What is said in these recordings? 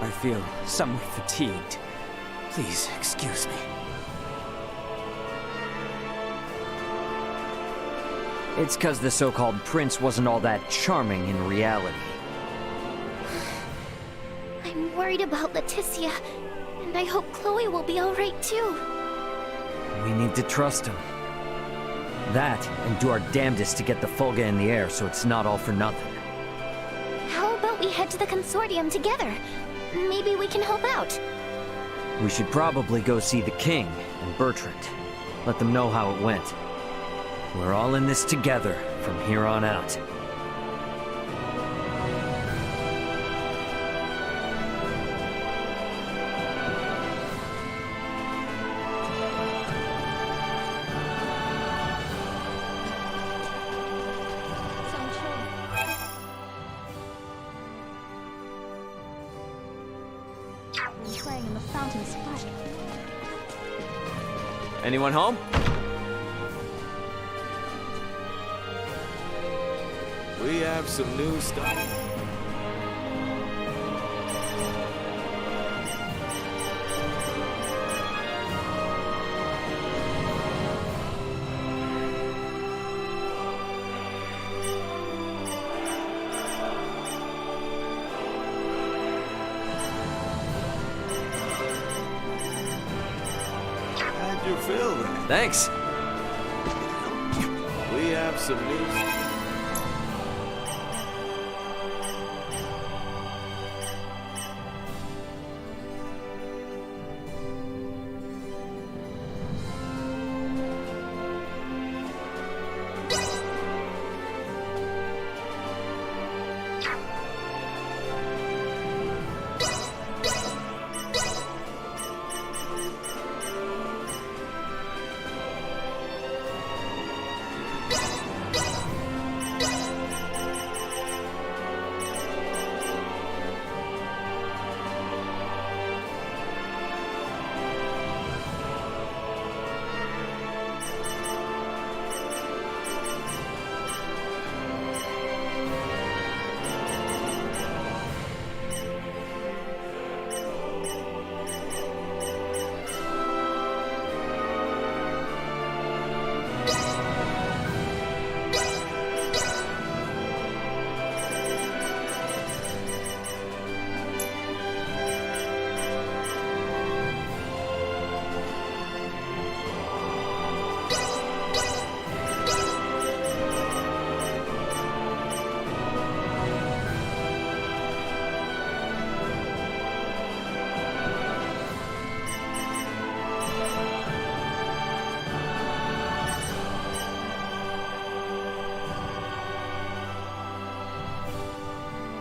I feel somewhat fatigued. Please excuse me. It's 'cause the so-called prince wasn't all that charming in reality. I'm worried about Leticia, and I hope Chloe will be alright too. We need to trust him. That, and do our damnedest to get the Fulga in the air so it's not all for nothing. How about we head to the consortium together? Maybe we can help out. We should probably go see the king and Bertrand. Let them know how it went. We're all in this together from here on out. Playing in the fountain splash. Anyone home? We have some new stuff. How'd you feel then? Thanks. We have some new.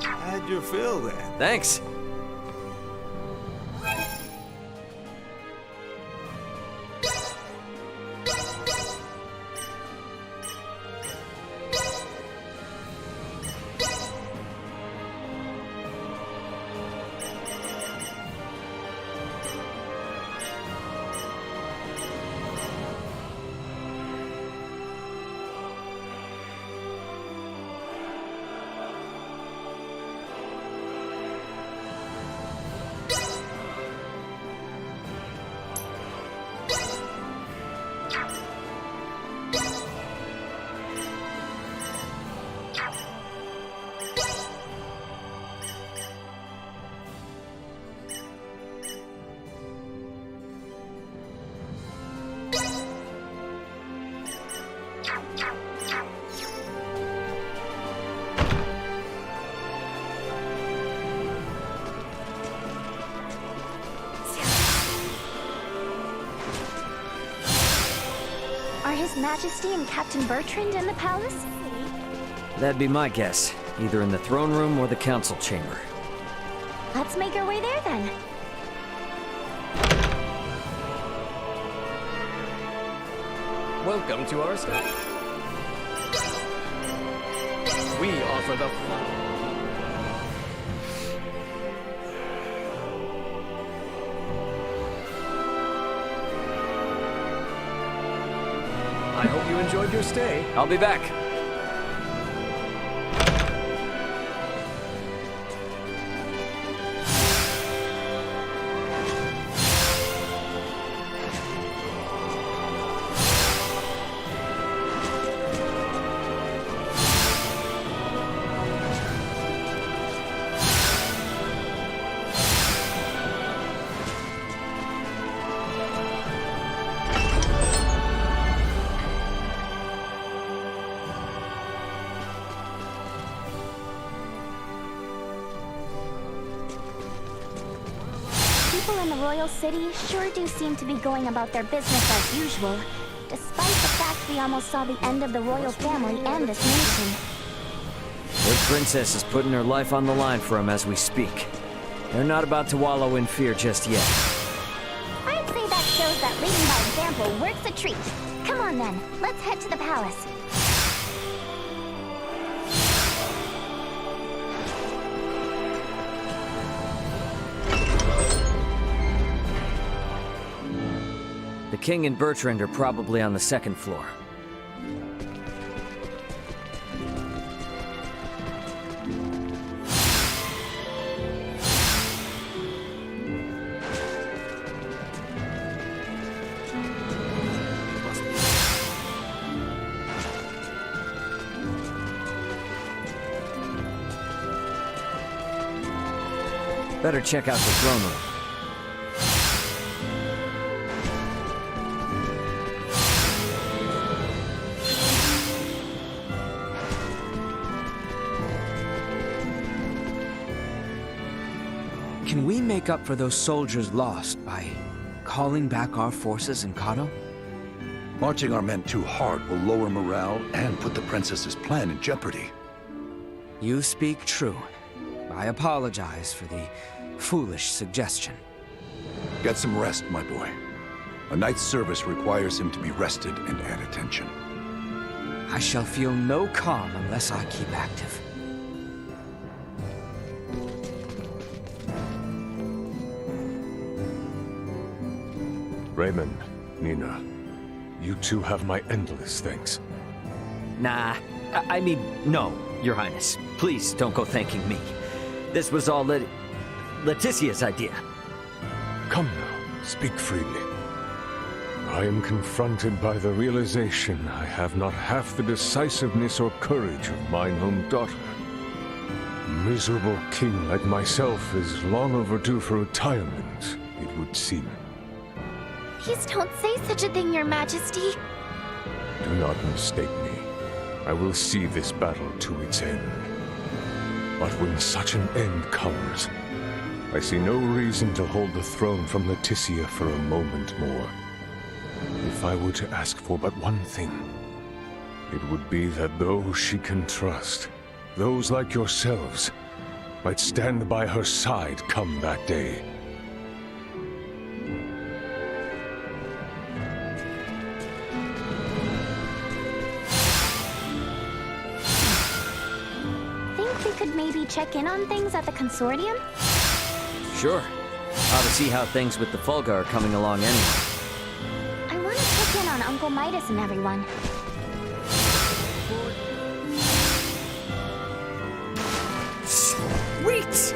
How'd you feel then? Thanks. Are His Majesty and Captain Bertrand in the palace? That'd be my guess. Either in the throne room or the council chamber. Let's make our way there then. Welcome to our study. We offer the I hope you enjoyed your stay. I'll be back. people in the royal city sure do seem to be going about their business as usual, despite the fact we almost saw the end of the royal family and this nation. Their princess is putting her life on the line for them as we speak. They're not about to wallow in fear just yet. I'd say that shows that leading by example works a treat. Come on then, let's head to the palace. The king and Bertrand are probably on the second floor. Better check out the throne room. Can we make up for those soldiers lost by calling back our forces in Kano? Marching our men too hard will lower morale and put the princess's plan in jeopardy. You speak true. I apologize for the foolish suggestion. Get some rest, my boy. A night's service requires him to be rested and at attention. I shall feel no calm unless I keep active. Raymond, Nina, you two have my endless thanks. Nah, I mean, no, Your Highness. Please don't go thanking me. This was all Leticia's idea. Come now, speak freely. I am confronted by the realization I have not half the decisiveness or courage of mine own daughter. A miserable king like myself is long overdue for retirement, it would seem. Please don't say such a thing, Your Majesty. Do not mistake me. I will see this battle to its end. But when such an end comes, I see no reason to hold the throne from Leticia for a moment more. If I were to ask for but one thing, it would be that those she can trust, those like yourselves, might stand by her side come that day. Maybe check in on things at the consortium? Sure. Ought to see how things with the Fulga are coming along anyway. I want to check in on Uncle Midas and everyone. Sweet!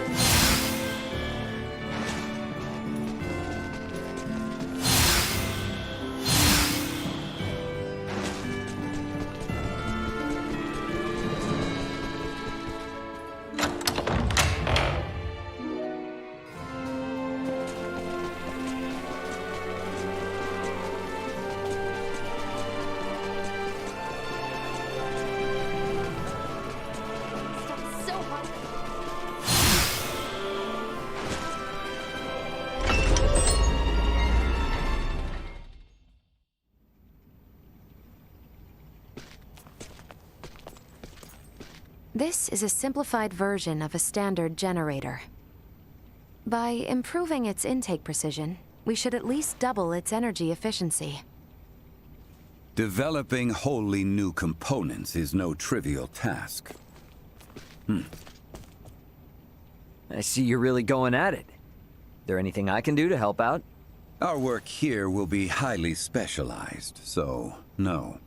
This is a simplified version of a standard generator. By improving its intake precision, we should at least double its energy efficiency. Developing wholly new components is no trivial task. I see you're really going at it. There anything I can do to help out? Our work here will be highly specialized, so no.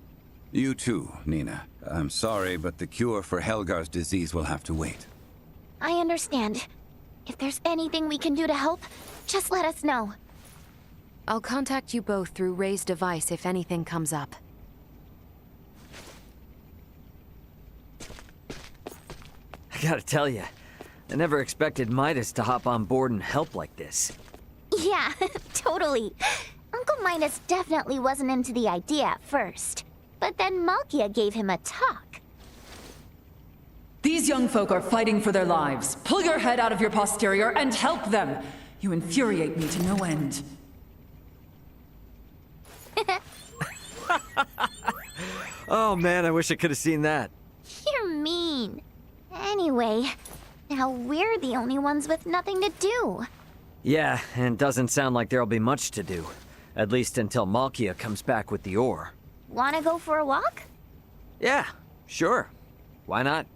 You too, Nina. I'm sorry, but the cure for Helgar's disease will have to wait. I understand. If there's anything we can do to help, just let us know. I'll contact you both through Ray's device if anything comes up. I gotta tell you, I never expected Midas to hop on board and help like this. Yeah, totally. Uncle Midas definitely wasn't into the idea at first. But then Malkia gave him a talk. These young folk are fighting for their lives. Pull your head out of your posterior and help them. You infuriate me to no end. Oh man, I wish I could have seen that. You're mean. Anyway, now we're the only ones with nothing to do. Yeah, and it doesn't sound like there'll be much to do. At least until Malkia comes back with the ore. Wanna go for a walk? Yeah, sure. Why not?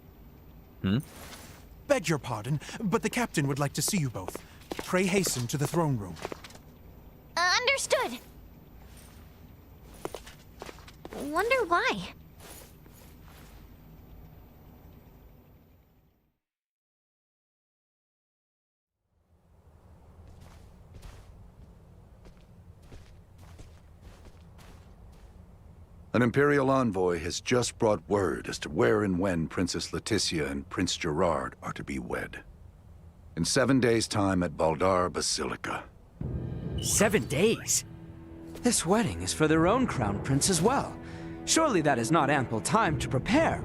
Beg your pardon, but the captain would like to see you both. Pray hasten to the throne room. Understood. Wonder why. An Imperial envoy has just brought word as to where and when Princess Leticia and Prince Gerard are to be wed. In 7 days' time at Baldar Basilica. 7 days? This wedding is for their own crown prince as well. Surely that is not ample time to prepare.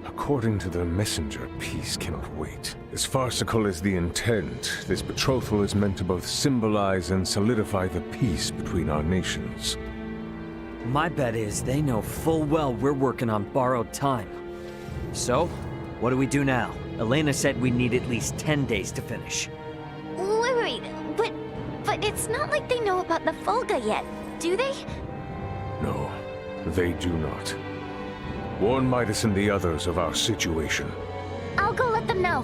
According to the messenger, peace cannot wait. As farcical as the intent, this betrothal is meant to both symbolize and solidify the peace between our nations. My bet is they know full well we're working on borrowed time. So, what do we do now? Elena said we need at least 10 days to finish. Wait, but it's not like they know about the Fulga yet, do they? No, they do not. Warn Midas and the others of our situation. I'll go let them know.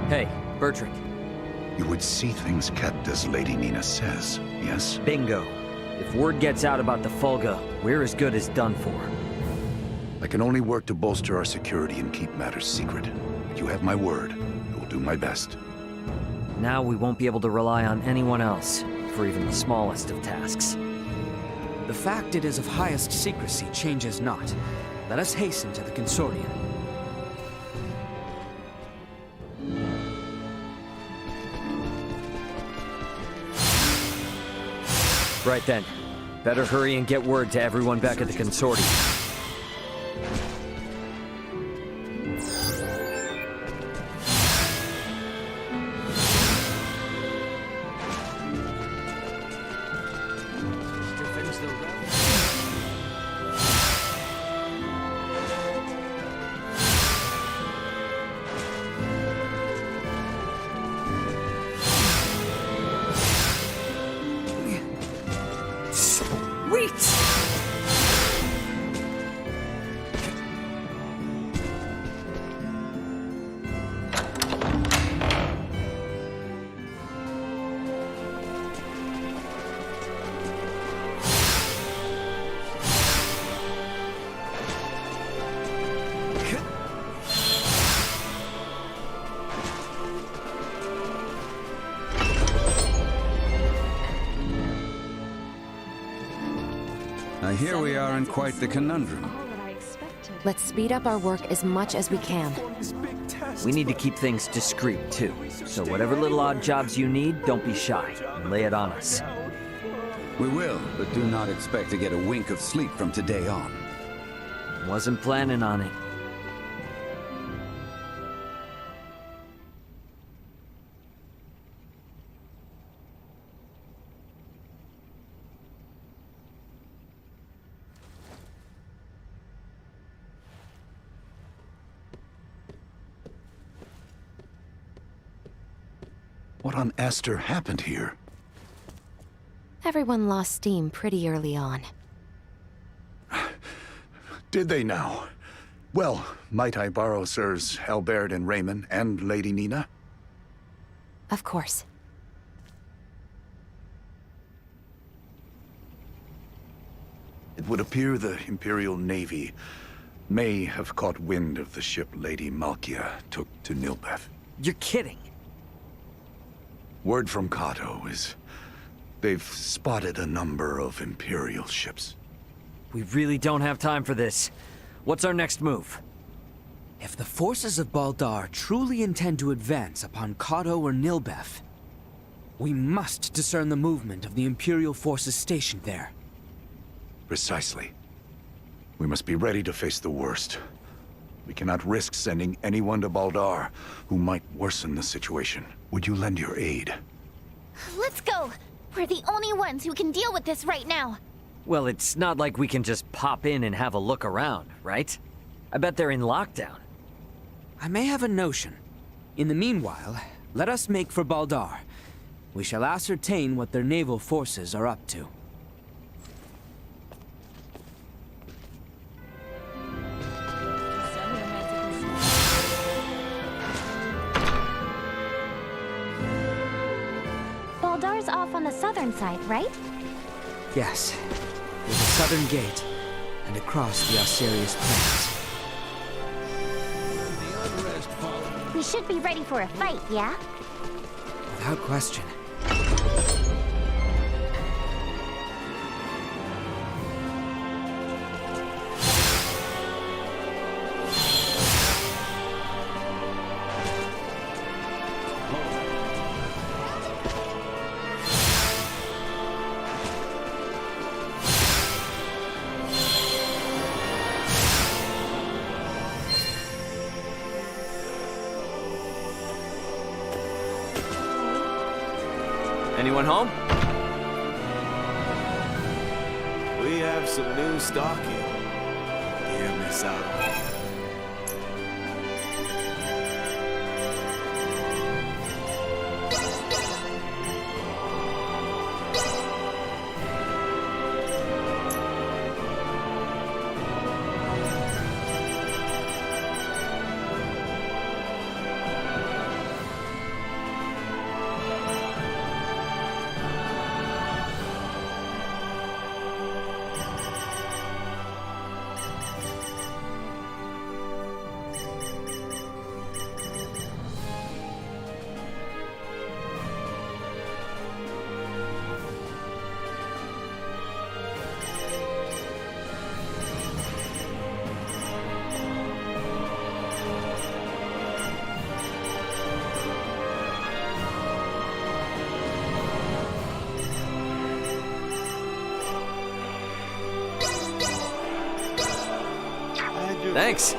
Hey, Bertrand. You would see things kept as Lady Nina says, yes? Bingo. If word gets out about the Fulga, we're as good as done for. I can only work to bolster our security and keep matters secret. You have my word. I will do my best. Now we won't be able to rely on anyone else, for even the smallest of tasks. The fact it is of highest secrecy changes not. Let us hasten to the consortium. Right then. Better hurry and get word to everyone back at the consortium. Here we are in quite the conundrum. Let's speed up our work as much as we can. We need to keep things discreet, too. So whatever little odd jobs you need, don't be shy. And lay it on us. We will, but do not expect to get a wink of sleep from today on. Wasn't planning on it. What on Aster happened here? Everyone lost steam pretty early on. Did they now? Well, might I borrow Sirs Albert and Raymond and Lady Nina? Of course. It would appear the Imperial Navy may have caught wind of the ship Lady Malkia took to Nilbeth. You're kidding. Word from Kato is they've spotted a number of Imperial ships. We really don't have time for this. What's our next move? If the forces of Baldar truly intend to advance upon Kato or Nilbeth, we must discern the movement of the Imperial forces stationed there. Precisely. We must be ready to face the worst. We cannot risk sending anyone to Baldar who might worsen the situation. Would you lend your aid? Let's go! We're the only ones who can deal with this right now. Well, it's not like we can just pop in and have a look around, right? I bet they're in lockdown. I may have a notion. In the meanwhile, let us make for Baldar. We shall ascertain what their naval forces are up to. Baldar's off on the southern side, right? Yes. There's a southern gate, and across the Osirius Plains. We should be ready for a fight, yeah? Without question. Anyone home? We have some new stock in. Hear this out. Thanks.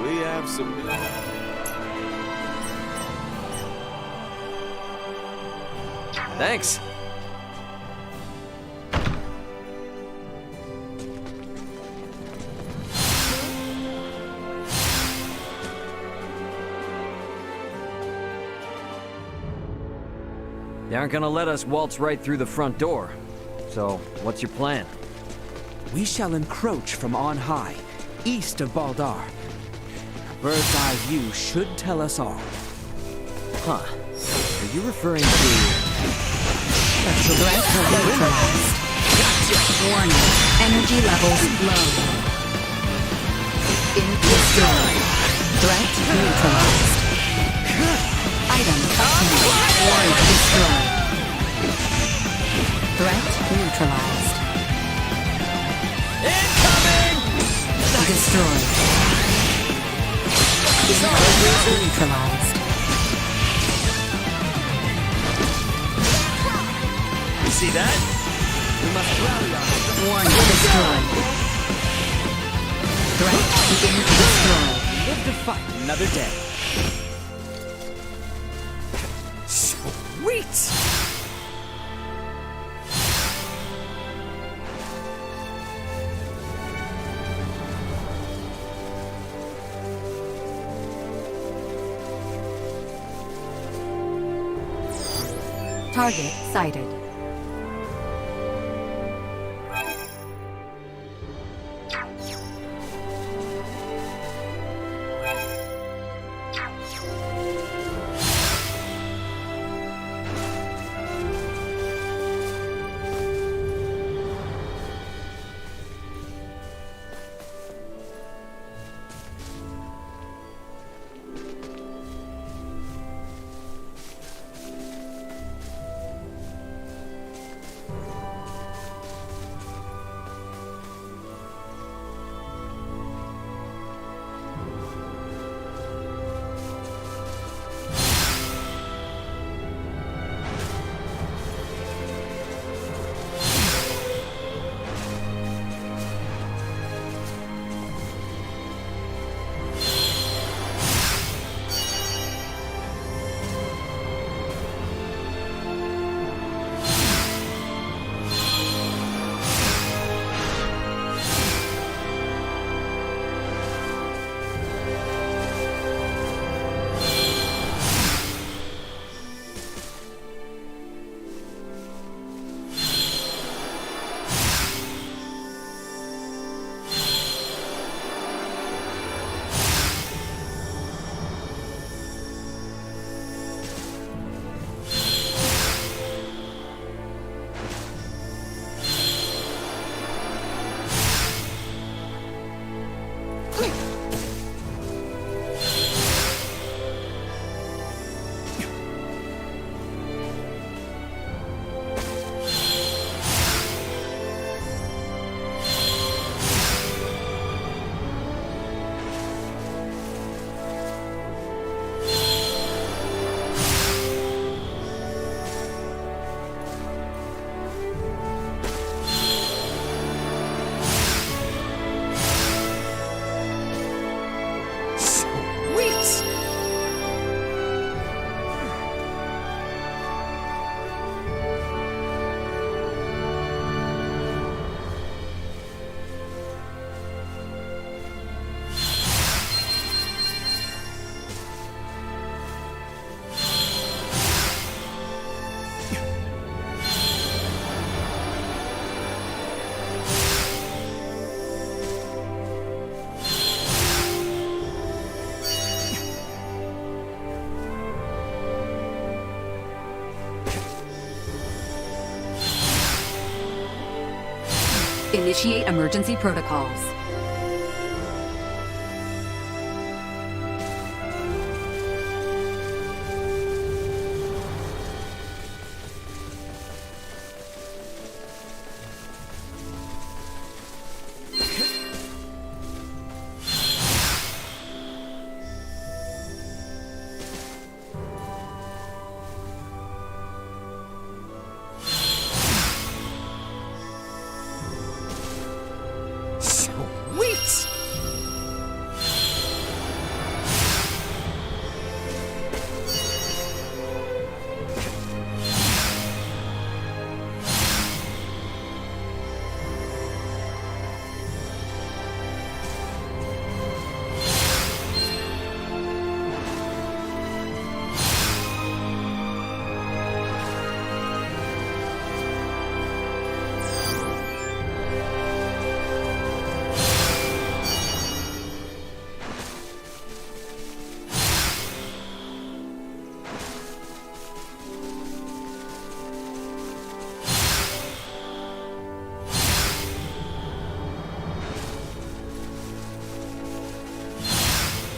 We have some new... Thanks. They aren't gonna let us waltz right through the front door. So, what's your plan? We shall encroach from on high, east of Baldar. A bird's eye view should tell us all. Huh. Are you referring to... Threat neutralized. Warning. Energy levels low. Destroyed. Threat neutralized. Item obtained. Warning destroyed. Threat neutralized. Incoming! Destroyed. Neutralized. See that? We must rally on it. Warning destroyed. Threat begin to destroy. Live to fight another day. Sweet! Target sighted. Initiate emergency protocols.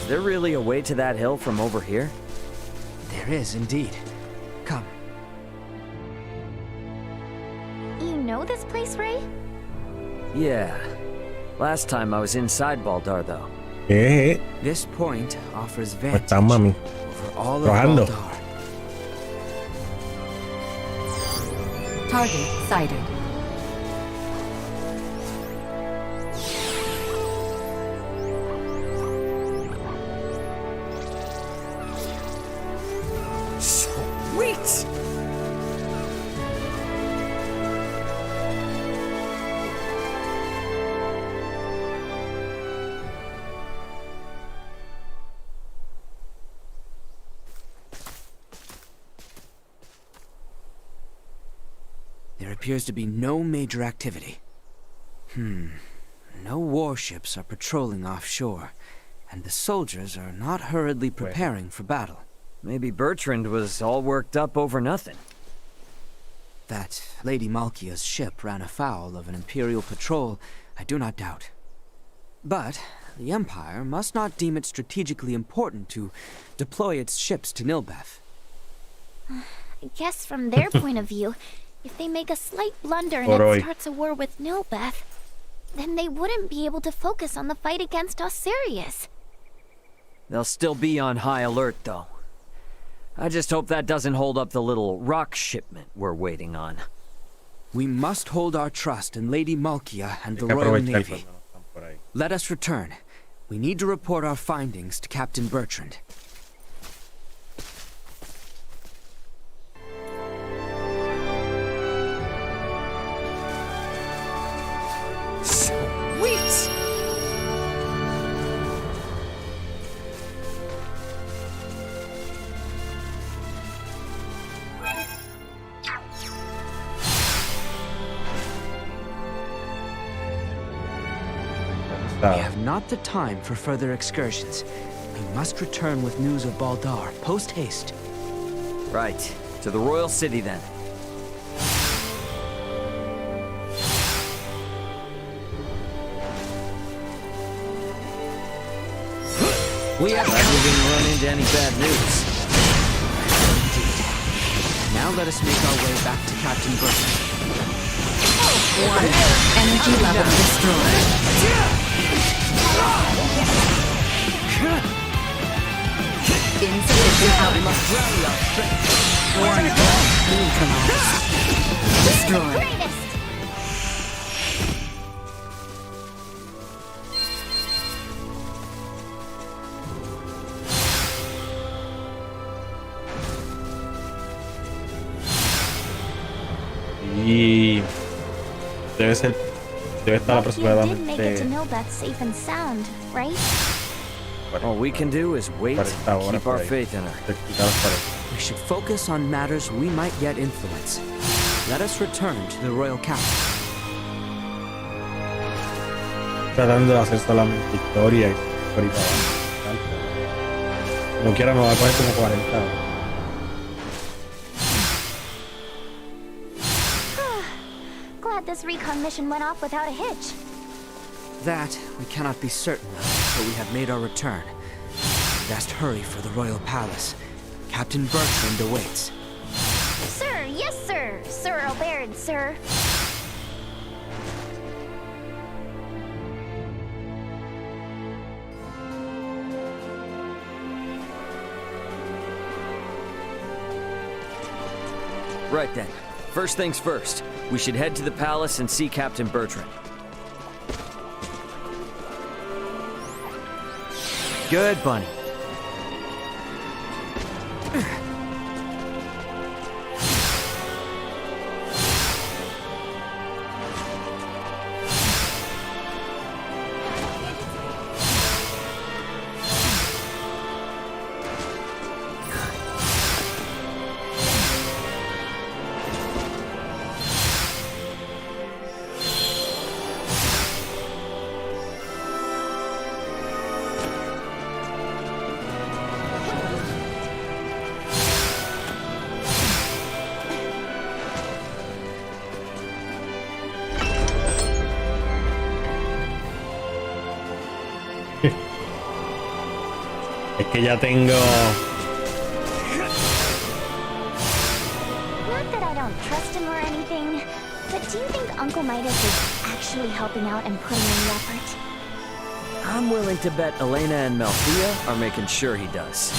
there really a way to that hill from over here? There is indeed. Come. You know this place, Ray? Yeah. Last time I was inside Baldar, though. This point offers vantage Está, mami. over all of Trabajando. Baldar. Target sighted. Sweet! There appears to be no major activity. No warships are patrolling offshore, and the soldiers are not hurriedly preparing for battle. Maybe Bertrand was all worked up over nothing. That Lady Malkia's ship ran afoul of an Imperial patrol, I do not doubt. But the Empire must not deem it strategically important to deploy its ships to Nilbeth. I guess from their point of view, if they make a slight blunder and Oroy. it starts a war with Nilbeth, then they wouldn't be able to focus on the fight against Osirius. They'll still be on high alert, though. I just hope that doesn't hold up the little rock shipment we're waiting on. We must hold our trust in Lady Malkia and the Hay que Royal aprovechar Navy. cuando no están por ahí. Let us return. We need to report our findings to Captain Bertrand. Sweet! We have not the time for further excursions. We must return with news of Baldar, post-haste. Right. To the Royal City, then. We haven't run into any bad news. Indeed. Now let us make our way back to Captain Bertrand. Energy level destroyed. Insufficient output. Neutralized. Destroyed. Y debe estar But you did make it to aproximadamente Nilbeth safe and sound, right? All we can do is wait 40 and horas keep por our ahí. faith in her. Cerquita los 40. We should focus on matters we might yet influence. Let us return to the royal capital. Tratando de hacer solamente historia y ahorita como quiera me va a coger como 40. Glad this recon mission went off without a hitch. That we cannot be certain of until we have made our return. Best hurry for the royal palace. Captain Bertrand awaits. Sir, yes, sir. Sir Albert, sir. Right then. First things first. We should head to the palace and see Captain Bertrand. Good, Bunny. Es que ya tengo... Not that I don't trust him or anything, but do you think Uncle Midas is actually helping out and putting in the effort? I'm willing to bet Elena and Malthea are making sure he does.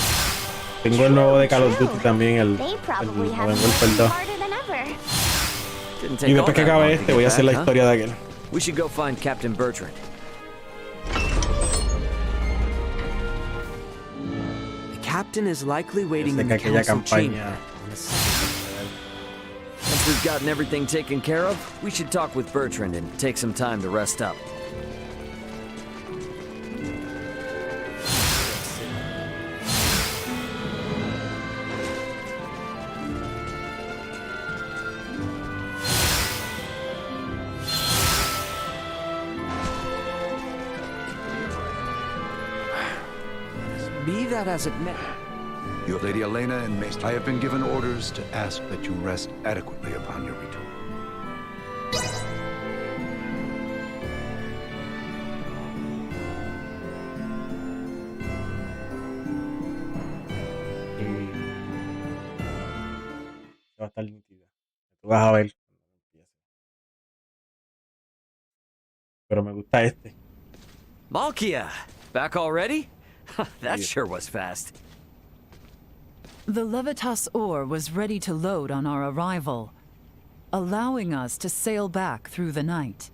Tengo el nuevo de Call of Duty también, el They probably have Modern been Warfare 2. smarter than ever. Didn't Y take all después que that long acabe to este, get voy a hacer la back, huh? historia de aquel. We should go find Captain Bertrand. The captain is likely waiting Sé in que the aquella council chamber. campaña... Once we've gotten everything taken care of, we should talk with Bertrand and take some time to rest up. Be that as it may. You, Lady Elena and Maester, I have been given orders to ask that you rest adequately upon your return. Va a estar nítida. Tú vas a ver cuando empiece. Pero me gusta este. Malkia! Back already? That sure was fast. The Levitas ore was ready to load on our arrival, allowing us to sail back through the night.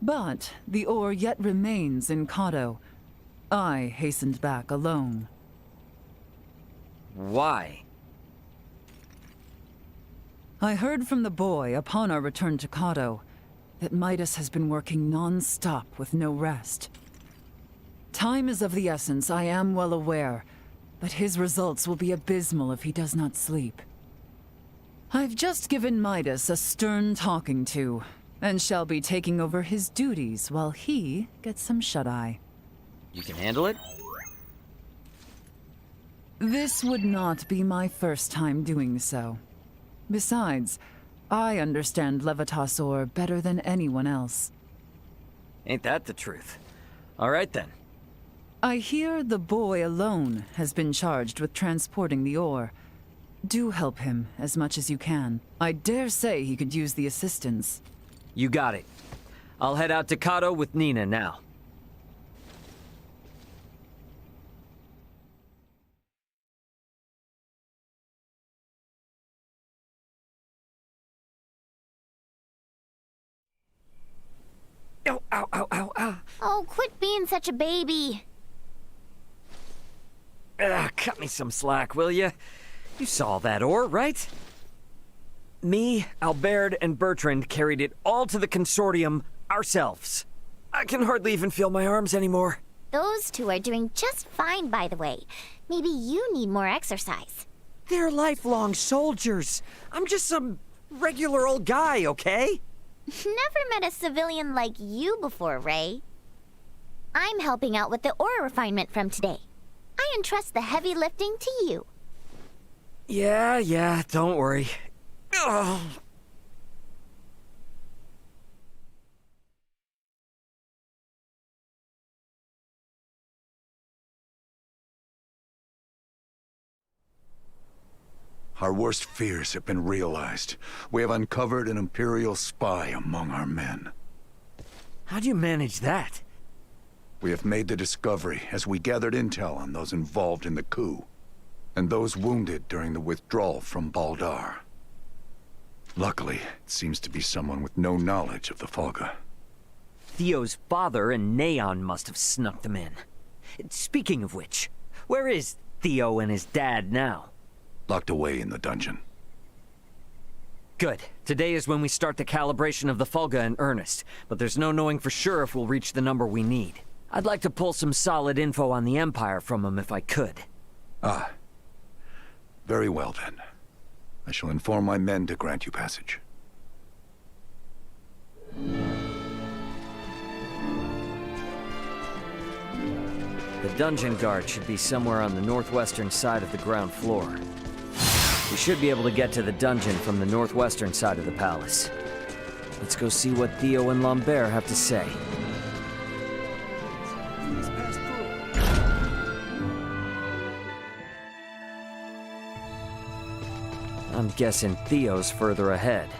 But the ore yet remains in Kato. I hastened back alone. Why? I heard from the boy upon our return to Kato that Midas has been working non-stop with no rest. Time is of the essence, I am well aware, but his results will be abysmal if he does not sleep. I've just given Midas a stern talking to, and shall be taking over his duties while he gets some shut-eye. You can handle it? This would not be my first time doing so. Besides, I understand Levitas ore better than anyone else. Ain't that the truth? All right then. I hear the boy alone has been charged with transporting the ore. Do help him as much as you can. I dare say he could use the assistance. You got it. I'll head out to Kato with Nina now. Ow, ow, ow, ow, ow. Oh, quit being such a baby. Cut me some slack, will ya? You saw that ore, right? Me, Albert, and Bertrand carried it all to the consortium ourselves. I can hardly even feel my arms anymore. Those two are doing just fine, by the way. Maybe you need more exercise. They're lifelong soldiers. I'm just some regular old guy, okay? Never met a civilian like you before, Ray. I'm helping out with the ore refinement from today. I entrust the heavy lifting to you. Yeah, don't worry. Ugh. Our worst fears have been realized. We have uncovered an Imperial spy among our men. How'd you manage that? We have made the discovery as we gathered intel on those involved in the coup, and those wounded during the withdrawal from Baldar. Luckily, it seems to be someone with no knowledge of the Folga. Theo's father and Neon must have snuck them in. Speaking of which, where is Theo and his dad now? Locked away in the dungeon. Good. Today is when we start the calibration of the Folga in earnest, but there's no knowing for sure if we'll reach the number we need. I'd like to pull some solid info on the Empire from him if I could. Ah. Very well then. I shall inform my men to grant you passage. The dungeon guard should be somewhere on the northwestern side of the ground floor. We should be able to get to the dungeon from the northwestern side of the palace. Let's go see what Theo and Lambert have to say. I'm guessing Theo's further ahead.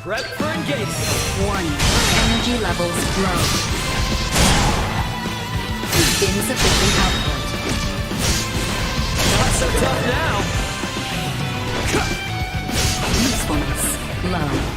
Prep for engagement. Warning. Energy levels low. Insufficient output. Not so tough now. Usefulness low.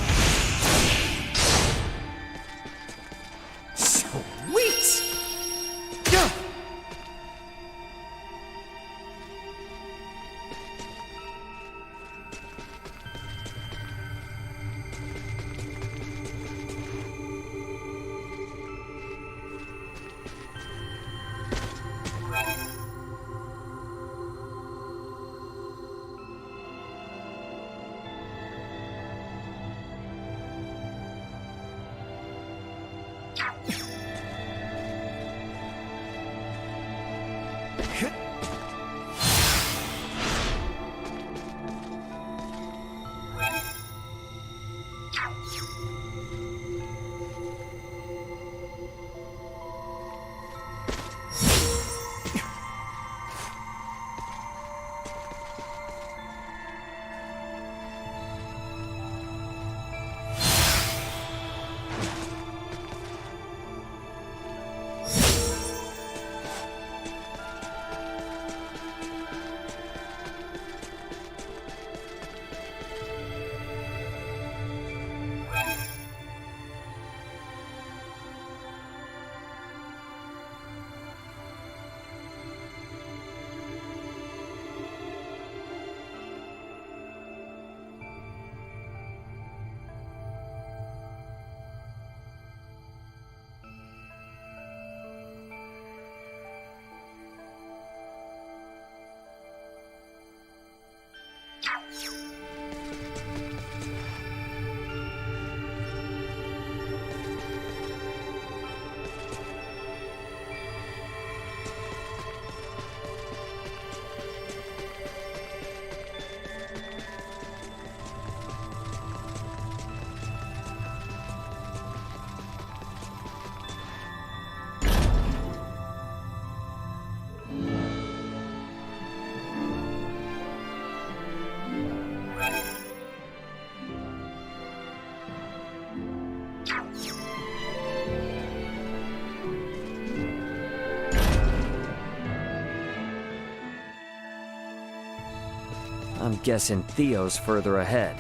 I'm guessing Theo's further ahead.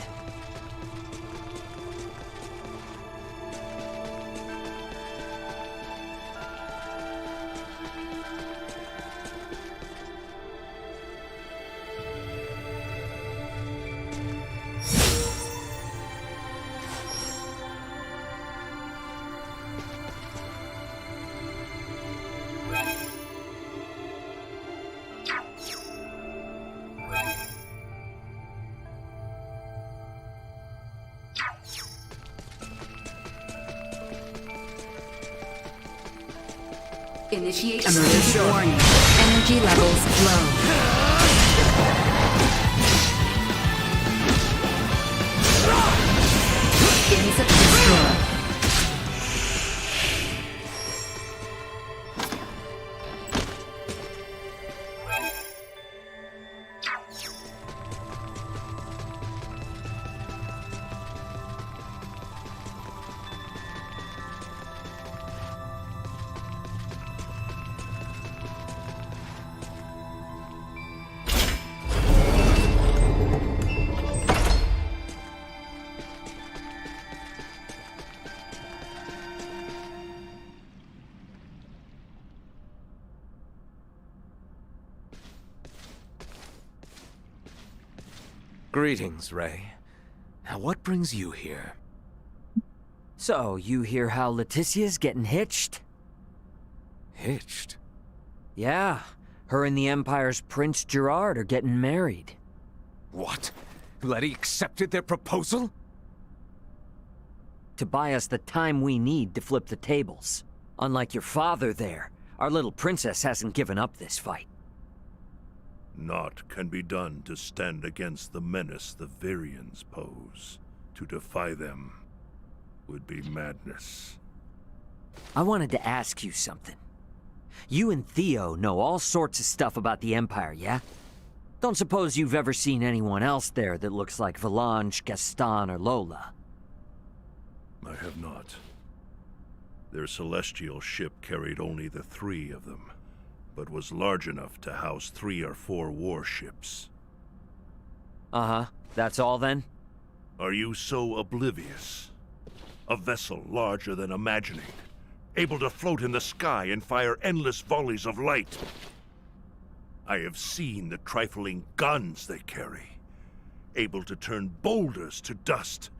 Initiate emergency warning. Energy levels low. Insect destroy. Greetings, Ray. Now what brings you here? So, you hear how Leticia's getting hitched? Hitched? Yeah, her and the Empire's Prince Gerard are getting married. What? Letty accepted their proposal? To buy us the time we need to flip the tables. Unlike your father there, our little princess hasn't given up this fight. Naught can be done to stand against the menace the Virians pose. To defy them would be madness. I wanted to ask you something. You and Theo know all sorts of stuff about the Empire, yeah? Don't suppose you've ever seen anyone else there that looks like Valange, Gaston, or Lola? I have not. Their celestial ship carried only the 3 of them, but was large enough to house 3 or 4 warships. Uh-huh. That's all then? Are you so oblivious? A vessel larger than imagining, able to float in the sky and fire endless volleys of light. I have seen the trifling guns they carry, able to turn boulders to dust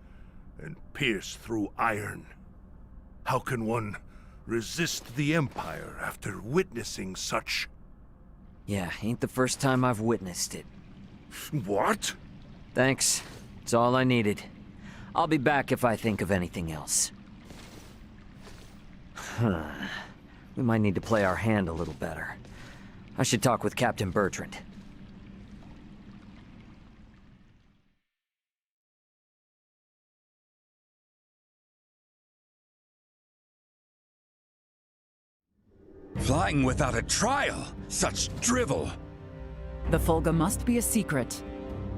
and pierce through iron. How can one resist the Empire after witnessing such? Yeah, ain't the first time I've witnessed it. What? Thanks. It's all I needed. I'll be back if I think of anything else. We might need to play our hand a little better. I should talk with Captain Bertrand. Flying without a trial? Such drivel! The Fulga must be a secret.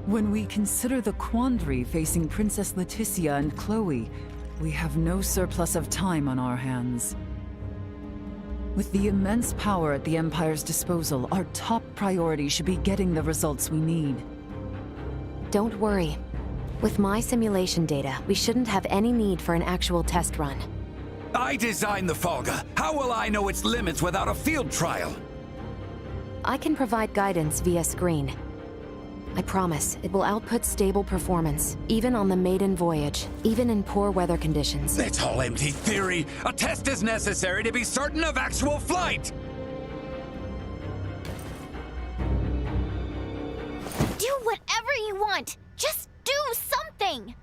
When we consider the quandary facing Princess Leticia and Chloe, we have no surplus of time on our hands. With the immense power at the Empire's disposal, our top priority should be getting the results we need. Don't worry. With my simulation data, we shouldn't have any need for an actual test run. I designed the Fulga. How will I know its limits without a field trial? I can provide guidance via screen. I promise, it will output stable performance, even on the maiden voyage, even in poor weather conditions. That's all empty theory! A test is necessary to be certain of actual flight! Do whatever you want! Just do something!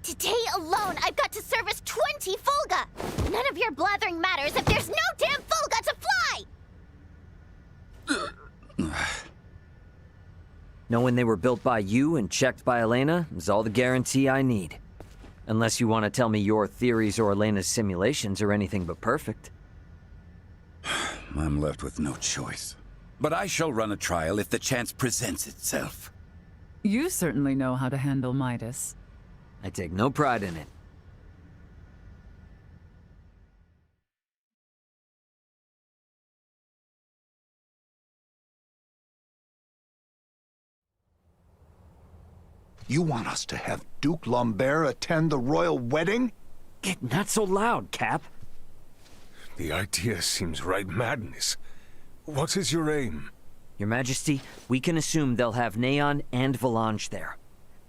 Today alone, I've got to service 20 Fulga! None of your blathering matters if there's no damn Fulga to fly! Knowing they were built by you and checked by Elena is all the guarantee I need. Unless you want to tell me your theories or Elena's simulations are anything but perfect. I'm left with no choice. But I shall run a trial if the chance presents itself. You certainly know how to handle Midas. I take no pride in it. You want us to have Duke Lambert attend the royal wedding? Get not so loud, Cap. The idea seems right madness. What is your aim? Your Majesty, we can assume they'll have Neon and Valange there.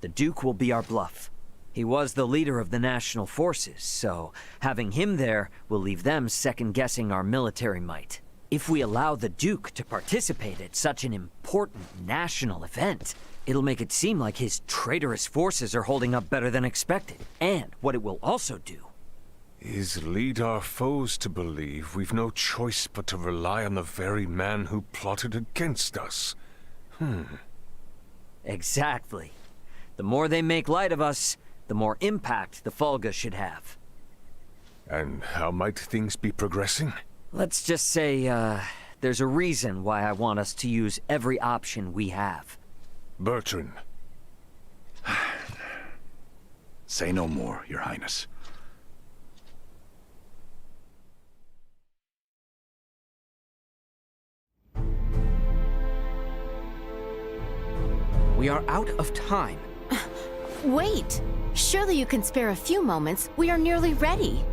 The Duke will be our bluff. He was the leader of the national forces, so having him there will leave them second-guessing our military might. If we allow the Duke to participate at such an important national event, it'll make it seem like his traitorous forces are holding up better than expected. And what it will also do is lead our foes to believe we've no choice but to rely on the very man who plotted against us. Exactly. The more they make light of us, the more impact the Fulga should have. And how might things be progressing? Let's just say, there's a reason why I want us to use every option we have. Bertrand. Say no more, Your Highness. We are out of time. Wait! Surely you can spare a few moments. We are nearly ready.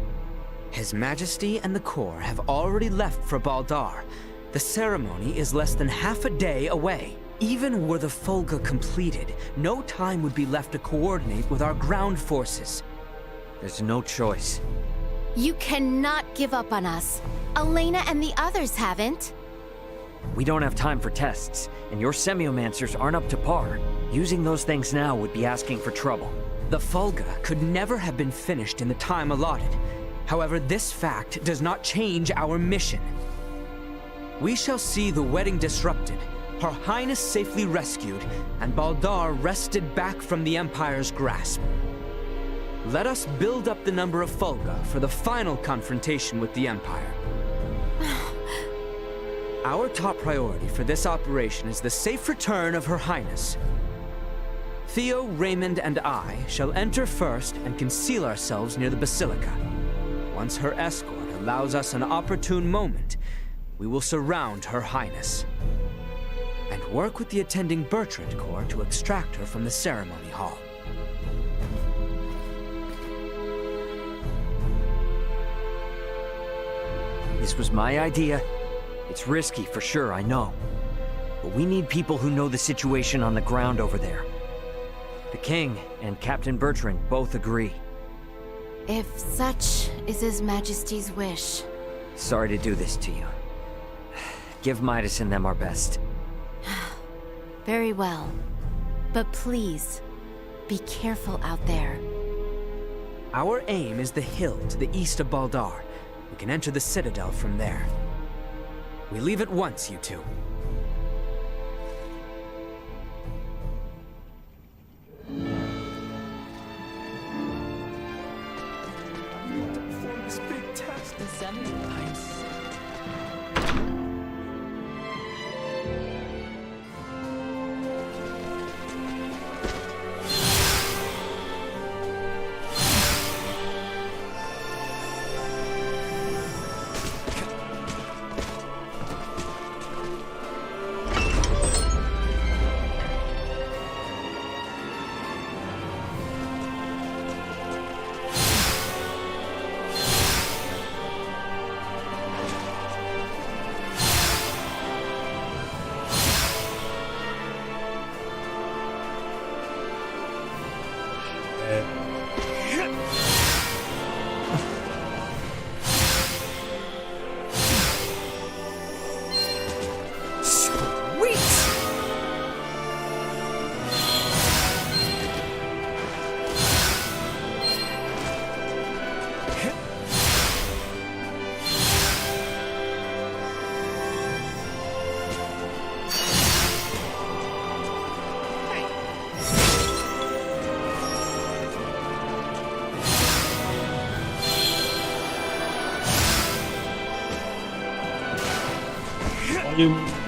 His Majesty and the Corps have already left for Baldar. The ceremony is less than half a day away. Even were the Fulga completed, no time would be left to coordinate with our ground forces. There's no choice. You cannot give up on us. Elena and the others haven't. We don't have time for tests, and your semiomancers aren't up to par. Using those things now would be asking for trouble. The Fulga could never have been finished in the time allotted. However, this fact does not change our mission. We shall see the wedding disrupted, Her Highness safely rescued, and Baldar wrested back from the Empire's grasp. Let us build up the number of Fulga for the final confrontation with the Empire. Our top priority for this operation is the safe return of Her Highness. Theo, Raymond, and I shall enter first and conceal ourselves near the Basilica. Once her escort allows us an opportune moment, we will surround Her Highness and work with the attending Bertrand Corps to extract her from the ceremony hall. This was my idea. It's risky for sure, I know. But we need people who know the situation on the ground over there. The King and Captain Bertrand both agree. If such is His Majesty's wish. Sorry to do this to you. Give Midas and them our best. Very well. But please, be careful out there. Our aim is the hill to the east of Baldar. We can enter the Citadel from there. We leave at once, you two. This big test. Nice.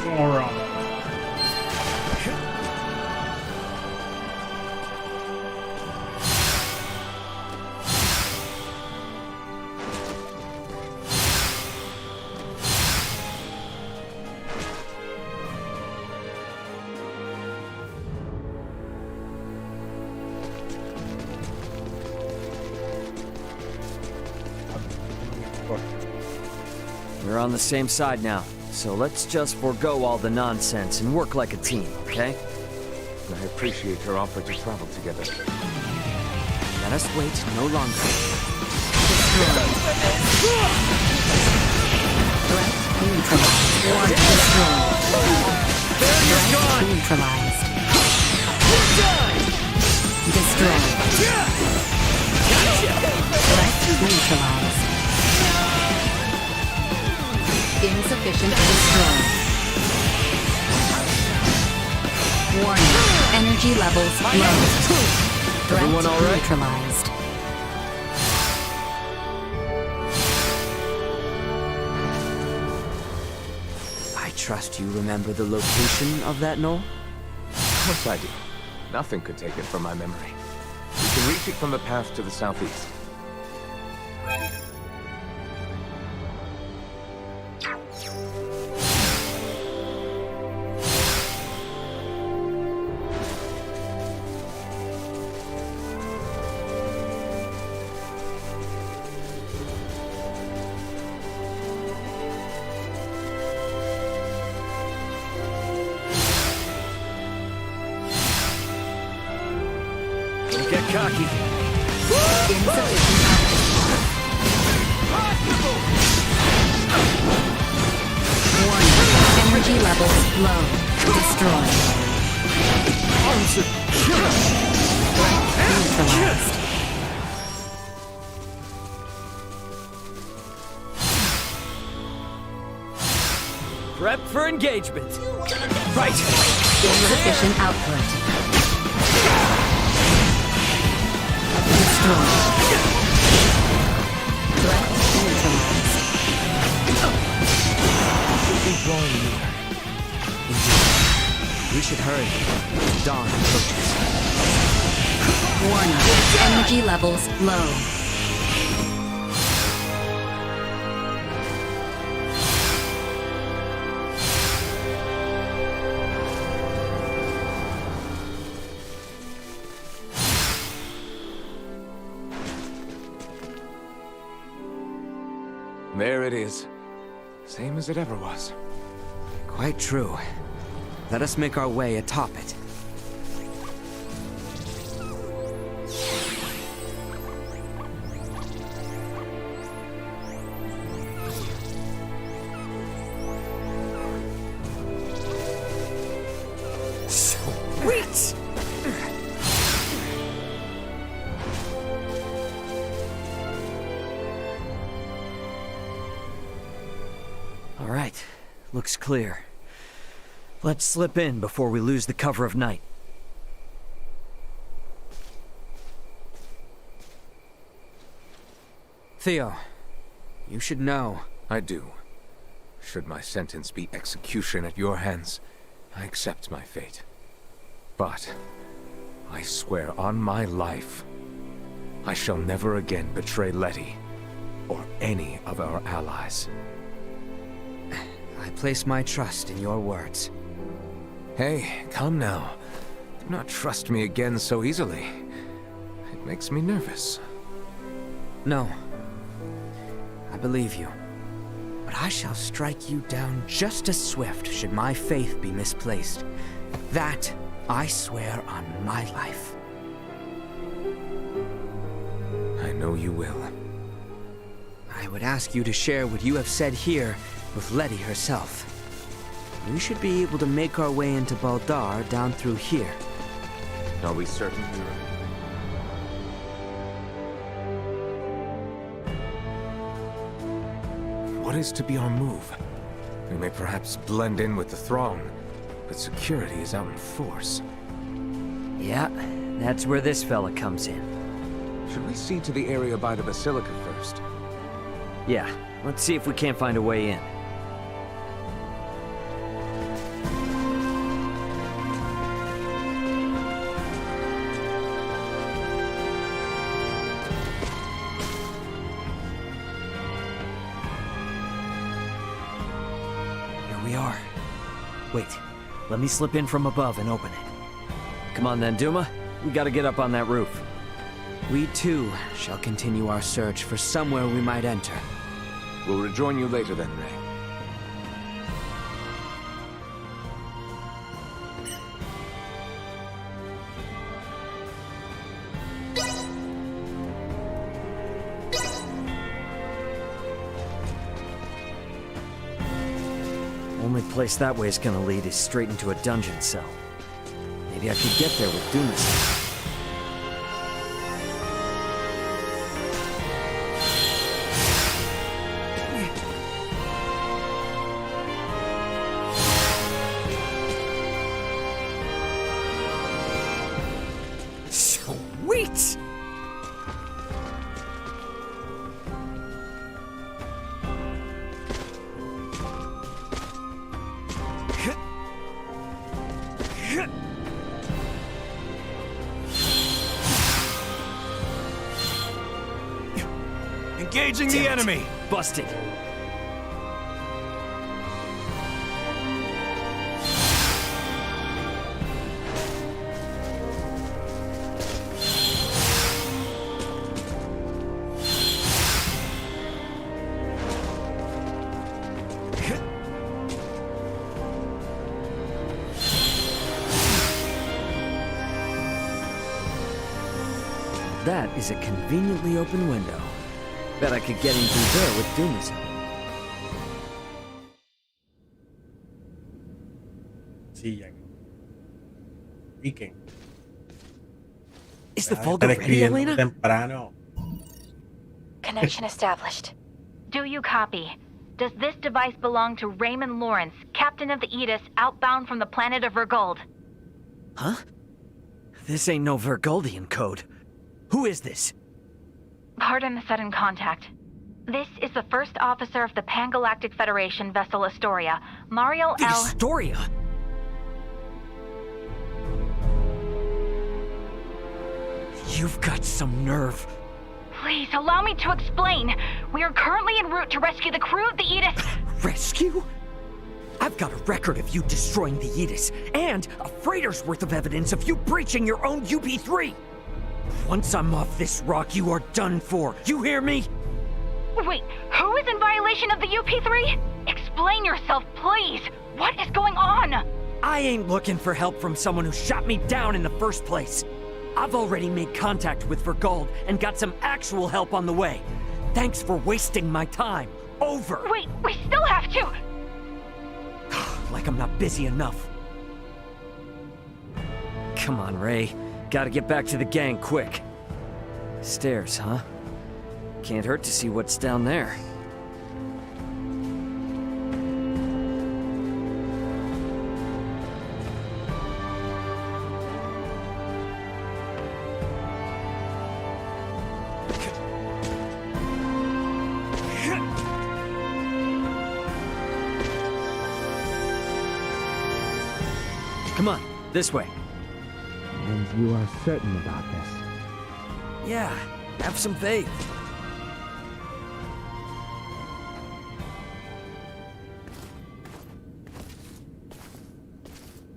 Moron. We're on the same side now, so let's just forego all the nonsense and work like a team, okay? I appreciate your offer to travel together. Let us wait no longer. Threat neutralized. Warning destroyed. Threat neutralized. Destroyed. Threat neutralized. Insufficient to destroy. Warning. Energy levels low. Threat Everyone all right? neutralized. I trust you remember the location of that knoll? Of course I do. Nothing could take it from my memory. We can reach it from the path to the southeast. cocky. Warning. Energy levels low. Destroyed. Neutralized. Prep for engagement. Right. Insufficient output. Destroyed. Threat neutralized. Should be drawing near. Indeed. We should hurry. Dawn approaches. Warning. Energy levels low. There it is. Same as it ever was. Quite true. Let us make our way atop it. Sweet! All right, looks clear. Let's slip in before we lose the cover of night. Theo, you should know. I do. Should my sentence be execution at your hands, I accept my fate. But I swear on my life, I shall never again betray Letty or any of our allies. I place my trust in your words. Hey, come now. Do not trust me again so easily. It makes me nervous. No. I believe you. But I shall strike you down just as swift should my faith be misplaced. That I swear on my life. I know you will. I would ask you to share what you have said here with Letty herself. We should be able to make our way into Baldar down through here. Are we certain? What is to be our move? We may perhaps blend in with the throng, but security is out in force. Yeah, that's where this fella comes in. Should we see to the area by the Basilica first? Yeah, let's see if we can't find a way in. We are. Wait, let me slip in from above and open it. Come on then, Duma. We gotta get up on that roof. We too shall continue our search for somewhere we might enter. We'll rejoin you later then, Ray. Only place that way is gonna lead is straight into a dungeon cell. Maybe I could get there with Dumas. Sweet! Engaging the enemy! Busted. That is a conveniently open window. Bet I could get in through there with Dumas. Sí, ya. Piquen. Is the Ya, Volga estar ready, escribiendo Elena? temprano. Connection established. Do you copy? Does this device belong to Raymond Lawrence, captain of the Aegis, outbound from the planet of Vergold? Huh? This ain't no Vergoldian code. Who is this? Pardon the sudden contact. This is the first officer of the Pan-Galactic Federation vessel Astoria, Mario The L. Astoria? You've got some nerve. Please, allow me to explain. We are currently en route to rescue the crew of the Aegis. Rescue? I've got a record of you destroying the Aegis, and a freighter's worth of evidence of you breaching your own UP-3. Once I'm off this rock, you are done for. You hear me? Wait, who is in violation of the UP-3? Explain yourself, please. What is going on? I ain't looking for help from someone who shot me down in the first place. I've already made contact with Vergold and got some actual help on the way. Thanks for wasting my time. Over. Wait, we still have to. Like I'm not busy enough. Come on, Ray. Gotta get back to the gang quick. Stairs, huh? Can't hurt to see what's down there. Come on, this way. And you are certain about this? Yeah, have some faith.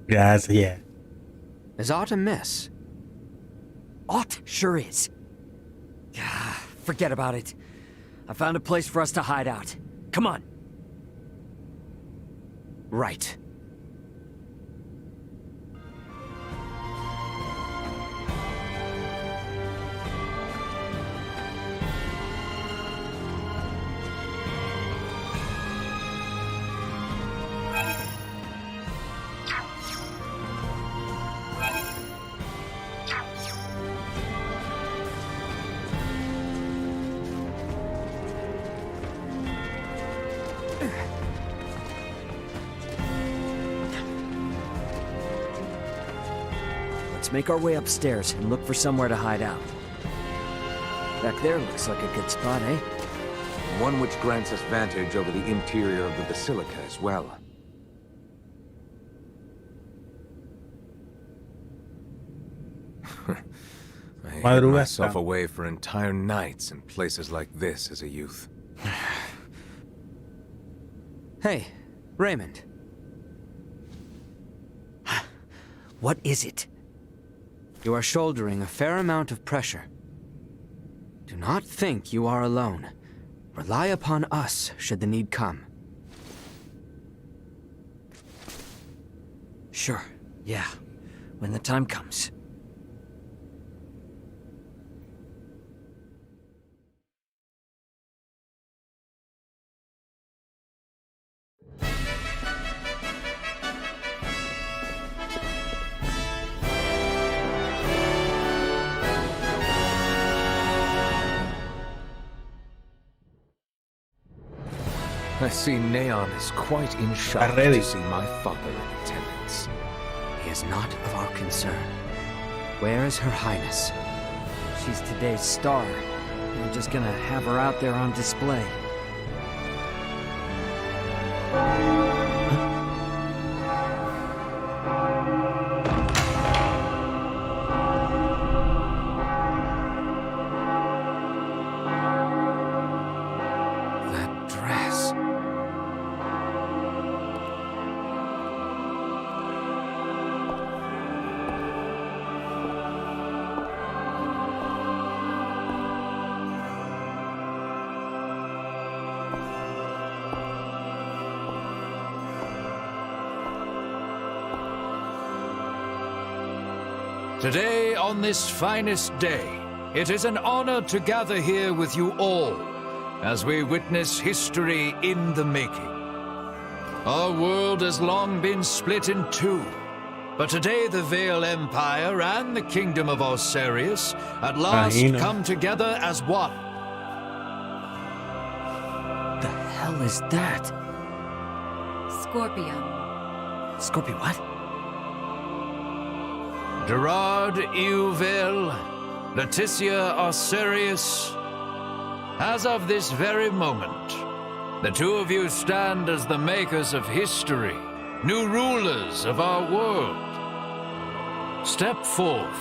Yes, yeah. Is aught amiss? Aught sure is. Forget about it. I found a place for us to hide out. Come on. Right. Let's make our way upstairs and look for somewhere to hide out. Back there looks like a good spot, eh? One which grants us vantage over the interior of the Basilica as well. I hid myself away for entire nights in places like this as a youth. Hey, Raymond. What is it? You are shouldering a fair amount of pressure. Do not think you are alone. Rely upon us should the need come. Sure, yeah. When the time comes. I see Neon is quite in shock to see my father in attendance. He is not of our concern. Where is Her Highness? She's today's star. We're just gonna have her out there on display. Today, on this finest day, it is an honor to gather here with you all as we witness history in the making. Our world has long been split in two, but today the Vale Empire and the Kingdom of Osirius at last come together as one. The hell is that? Scorpion. Scorpion what? Gerard Euvale, Leticia Osirius. As of this very moment, the two of you stand as the makers of history, new rulers of our world. Step forth.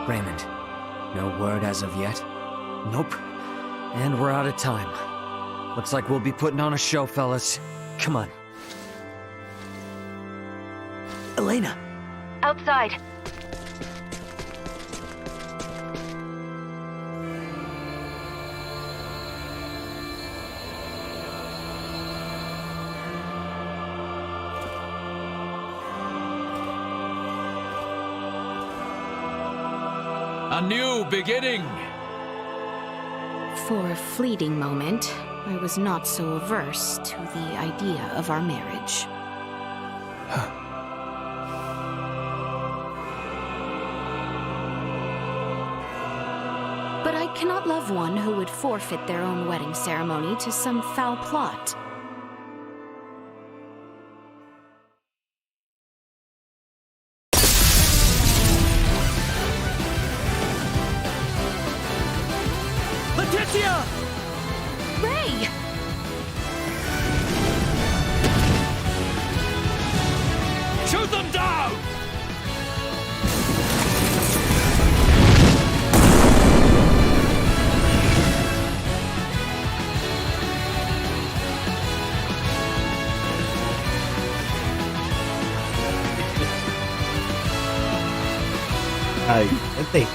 Raymond, no word as of yet? Nope. And we're out of time. Looks like we'll be putting on a show, fellas. Come on. Elena! Outside. A new beginning. For a fleeting moment, I was not so averse to the idea of our marriage. But I cannot love one who would forfeit their own wedding ceremony to some foul plot. Leticia! Ray! Shoot them down! Ay, vete.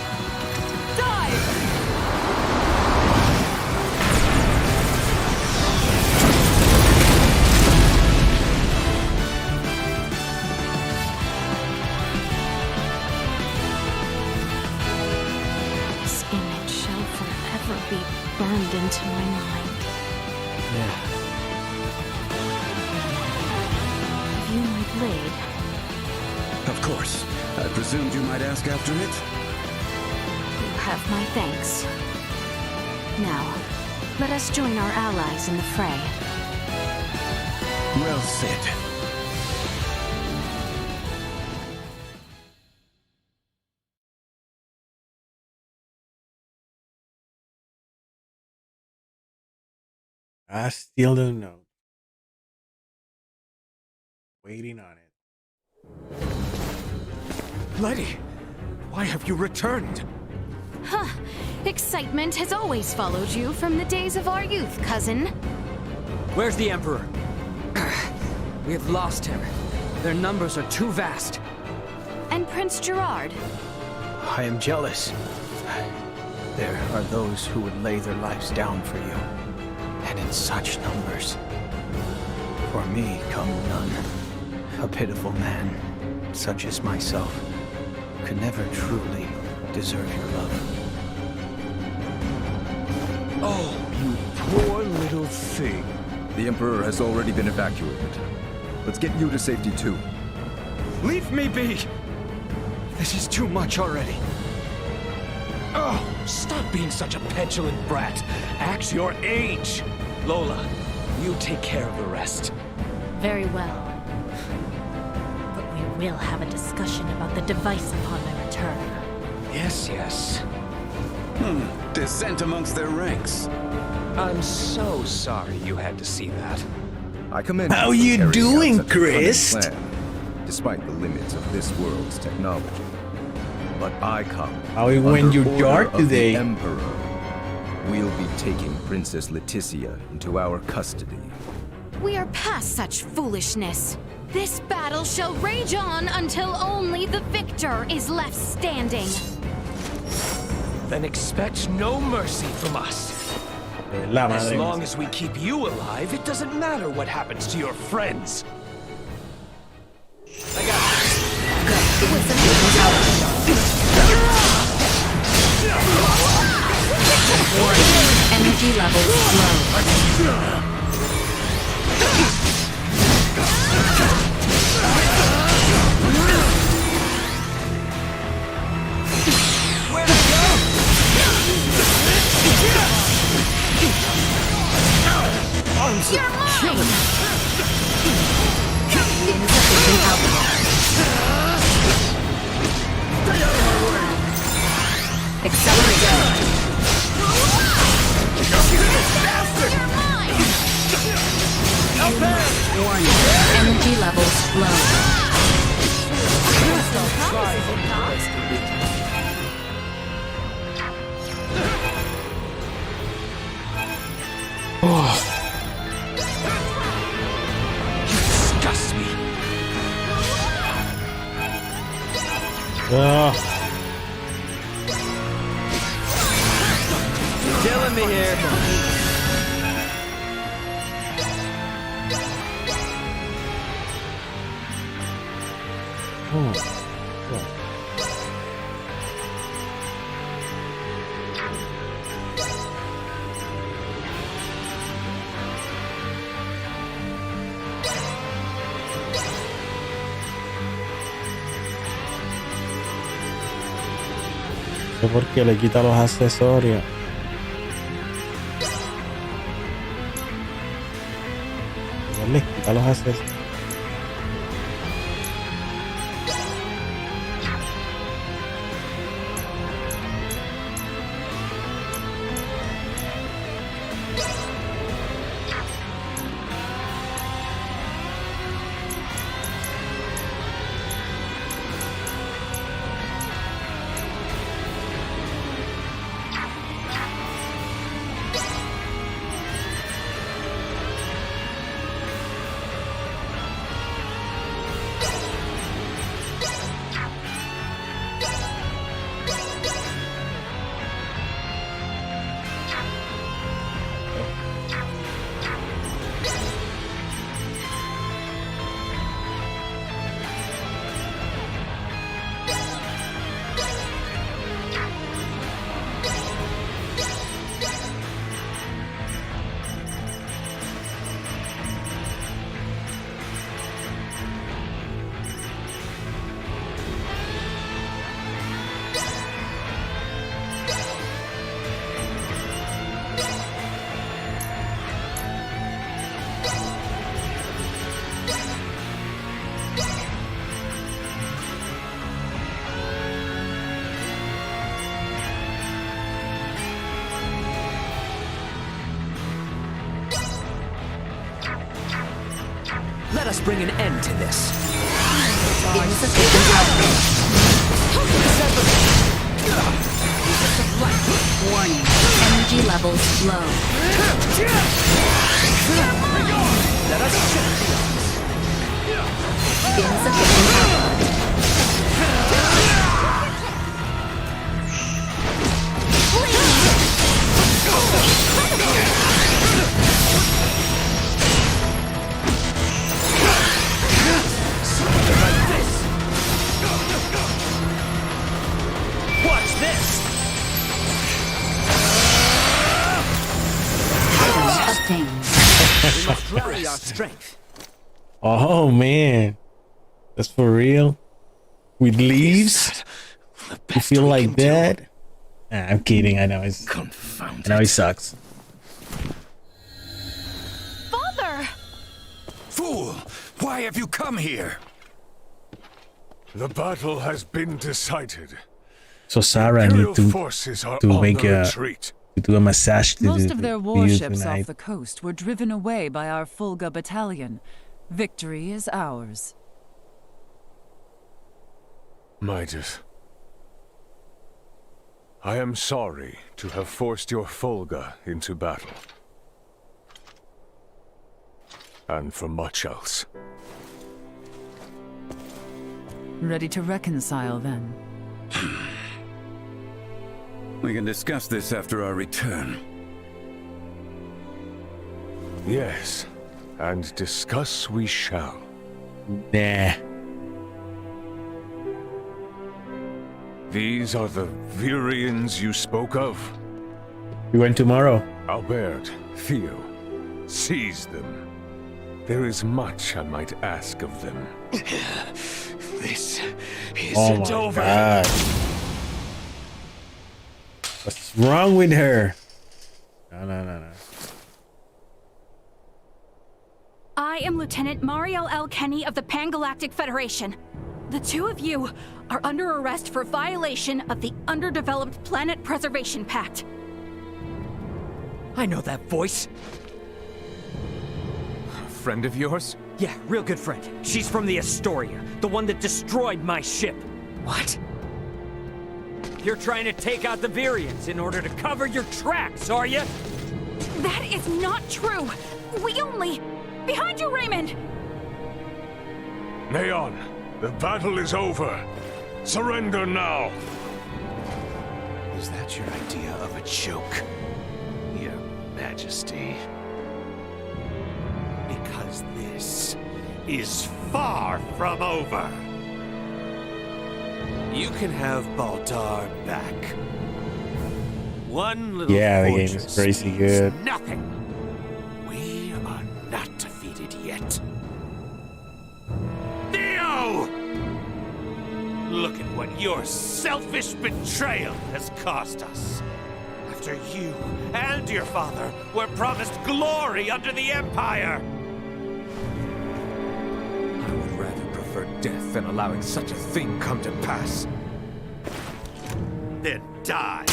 This image shall forever be burned into my mind. Yeah. Have you my blade? Of course. I presumed you might ask after it? You have my thanks. Now, let us join our allies in the fray. Well said. I still don't know. Waiting on it. Lady, why have you returned? Huh. Excitement has always followed you from the days of our youth, cousin. Where's the Emperor? We have lost him. Their numbers are too vast. And Prince Gerard. I am jealous. There are those who would lay their lives down for you, and in such numbers. For me come none. A pitiful man, such as myself, could never truly deserve your love. Oh, you poor little thing. The Emperor has already been evacuated. Let's get you to safety too. Leave me be! This is too much already. Oh, stop being such a petulant brat. Act your age. Lola, you take care of the rest. Very well. But we will have a discussion about the device upon my return. Yes. Dissent amongst their ranks. I'm so sorry you had to see that. I commend How you you for carrying doing, out such a cunning Christ? plan, despite the limits of this world's technology. But I come How we went under you order dark of today. the Emperor. We'll be taking Princess Leticia into our custody. We are past such foolishness. This battle shall rage on until only the victor is left standing. Then expect no mercy from us. La As madre long mía. as we keep you alive, it doesn't matter what happens to your friends. Insufficient output. Accelerate. Warning. Energy levels low. Disgust me. You're killing me here. Porque le quita los accesorios. Le quita los accesorios. Let us bring an end to this. Insufficient output. Warning. Energy levels low. Let us shift. Insufficient output. Watch this! Obtained. We must rally our strength. Oh man, that's for real. With leaves, you feel like that? Nah, I'm kidding. I know he's. I know he sucks. Father! Fool! Why have you come here? The battle has been decided. So Sarah need to make to do a massage to Most do, of their to you warships tonight. off the coast were driven away by our Fulga battalion. Victory is ours. Midas, I am sorry to have forced your Fulga into battle. And for much else. Ready to reconcile then? We can discuss this after our return. Yes, and discuss we shall. Nah. These are the Virians you spoke of? We went tomorrow. Albert, Theo, seize them. There is much I might ask of them. This Oh isn't my over. God. What's wrong with her? No. I am Lieutenant Mariel L. Kenny of the Pan-Galactic Federation. The two of you are under arrest for violation of the Underdeveloped Planet Preservation Pact. I know that voice. A friend of yours? Yeah, real good friend. She's from the Astoria, the one that destroyed my ship. What? You're trying to take out the Virians in order to cover your tracks, are you? That is not true. We only... Behind you, Raymond! Neon, the battle is over. Surrender now. Is that your idea of a joke, Your Majesty? Because this is far from over. You can have Baldar back. One little the game fortress is crazy means good. nothing. We are not defeated yet. Theo! Look at what your selfish betrayal has cost us. After you and your father were promised glory under the Empire. I would rather prefer death than allowing such a thing come to pass. Then die.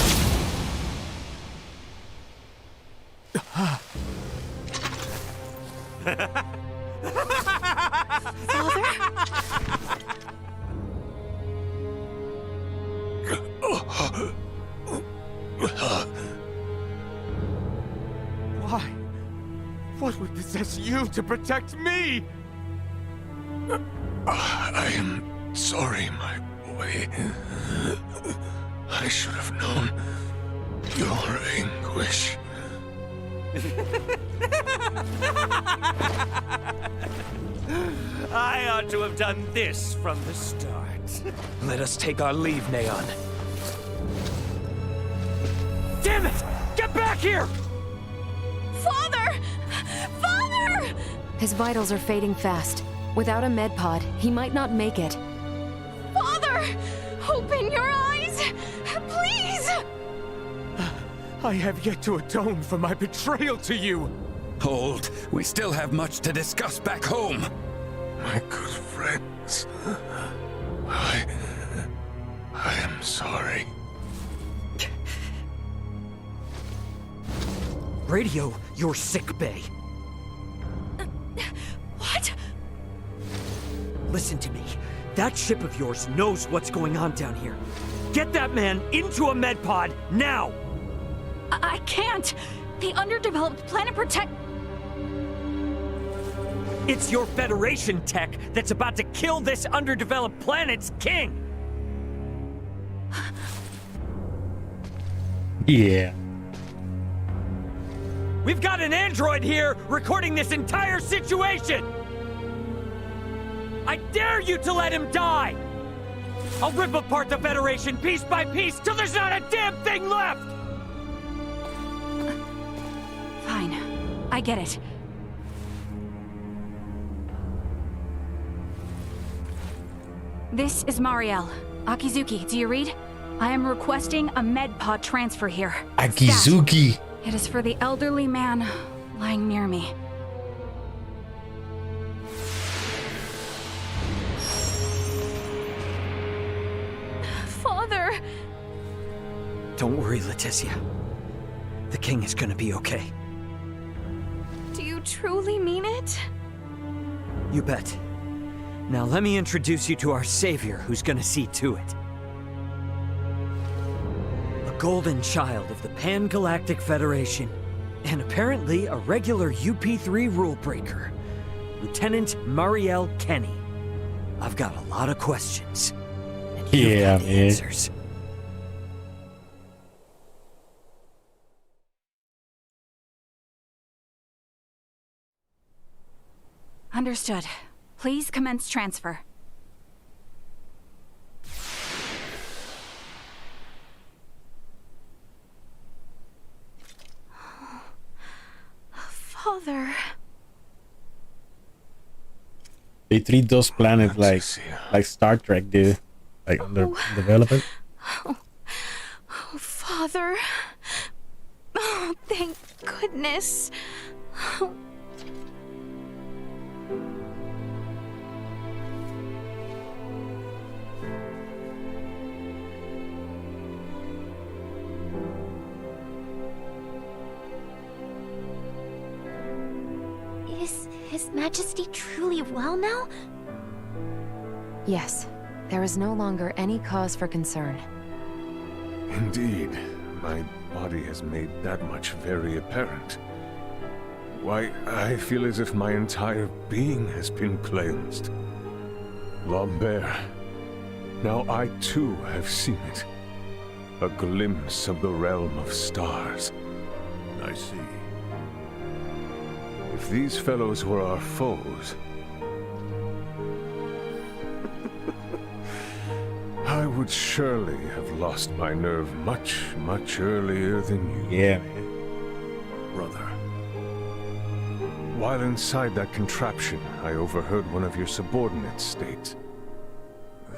Why? What would possess you to protect me? I am sorry, my boy. I should have known your anguish. I ought to have done this from the start. Let us take our leave, Neon. Damn it! Get back here! Father! Father! His vitals are fading fast. Without a med pod, he might not make it. Father! Open your eyes! Please! I have yet to atone for my betrayal to you. Hold. We still have much to discuss back home. My good friends, I am sorry. Radio your sick bay. What? Listen to me. That ship of yours knows what's going on down here. Get that man into a med pod now! I can't! The underdeveloped planet protect... It's your Federation tech that's about to kill this underdeveloped planet's king! Yeah. We've got an android here recording this entire situation! I dare you to let him die! I'll rip apart the Federation piece by piece till there's not a damn thing left! Fine. I get it. This is Mariel. Akizuki, do you read? I am requesting a med pod transfer here. Akizuki. Stat. It is for the elderly man lying near me. Father! Don't worry, Leticia. The king is gonna be okay. Do you truly mean it? You bet. Now let me introduce you to our savior who's gonna see to it. A golden child of the Pan-Galactic Federation, and apparently a regular UP3 rule breaker, Lieutenant Mariel Kenny. I've got a lot of questions, and you've got the answers. Understood. Please commence transfer. Father. They treat those planets like Star Trek do, like under development. Oh, Father. Oh, thank goodness. Oh. His Majesty truly well now? Yes, there is no longer any cause for concern. Indeed, my body has made that much very apparent. Why, I feel as if my entire being has been cleansed. Lambert, now I too have seen it. A glimpse of the realm of stars. I see. If these fellows were our foes, I would surely have lost my nerve much, much earlier than you. Yeah, brother. While inside that contraption, I overheard one of your subordinates state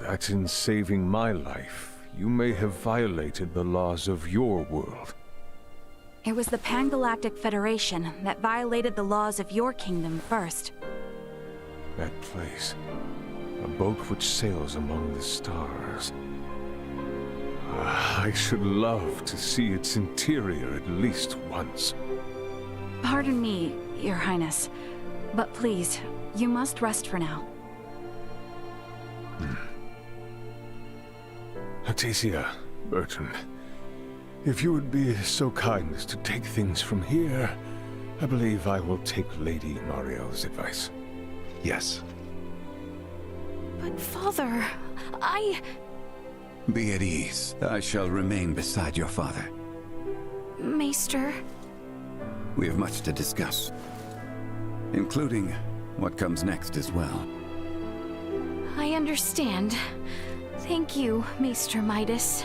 that in saving my life, you may have violated the laws of your world. It was the Pan-Galactic Federation that violated the laws of your kingdom first. That place. A boat which sails among the stars. I should love to see its interior at least once. Pardon me, Your Highness, but please, you must rest for now. Leticia, Bertrand, if you would be so kind as to take things from here, I believe I will take Lady Mariel's advice. Yes. But Father, Be at ease. I shall remain beside your father. Maester... We have much to discuss, including what comes next as well. I understand. Thank you, Maester Midas.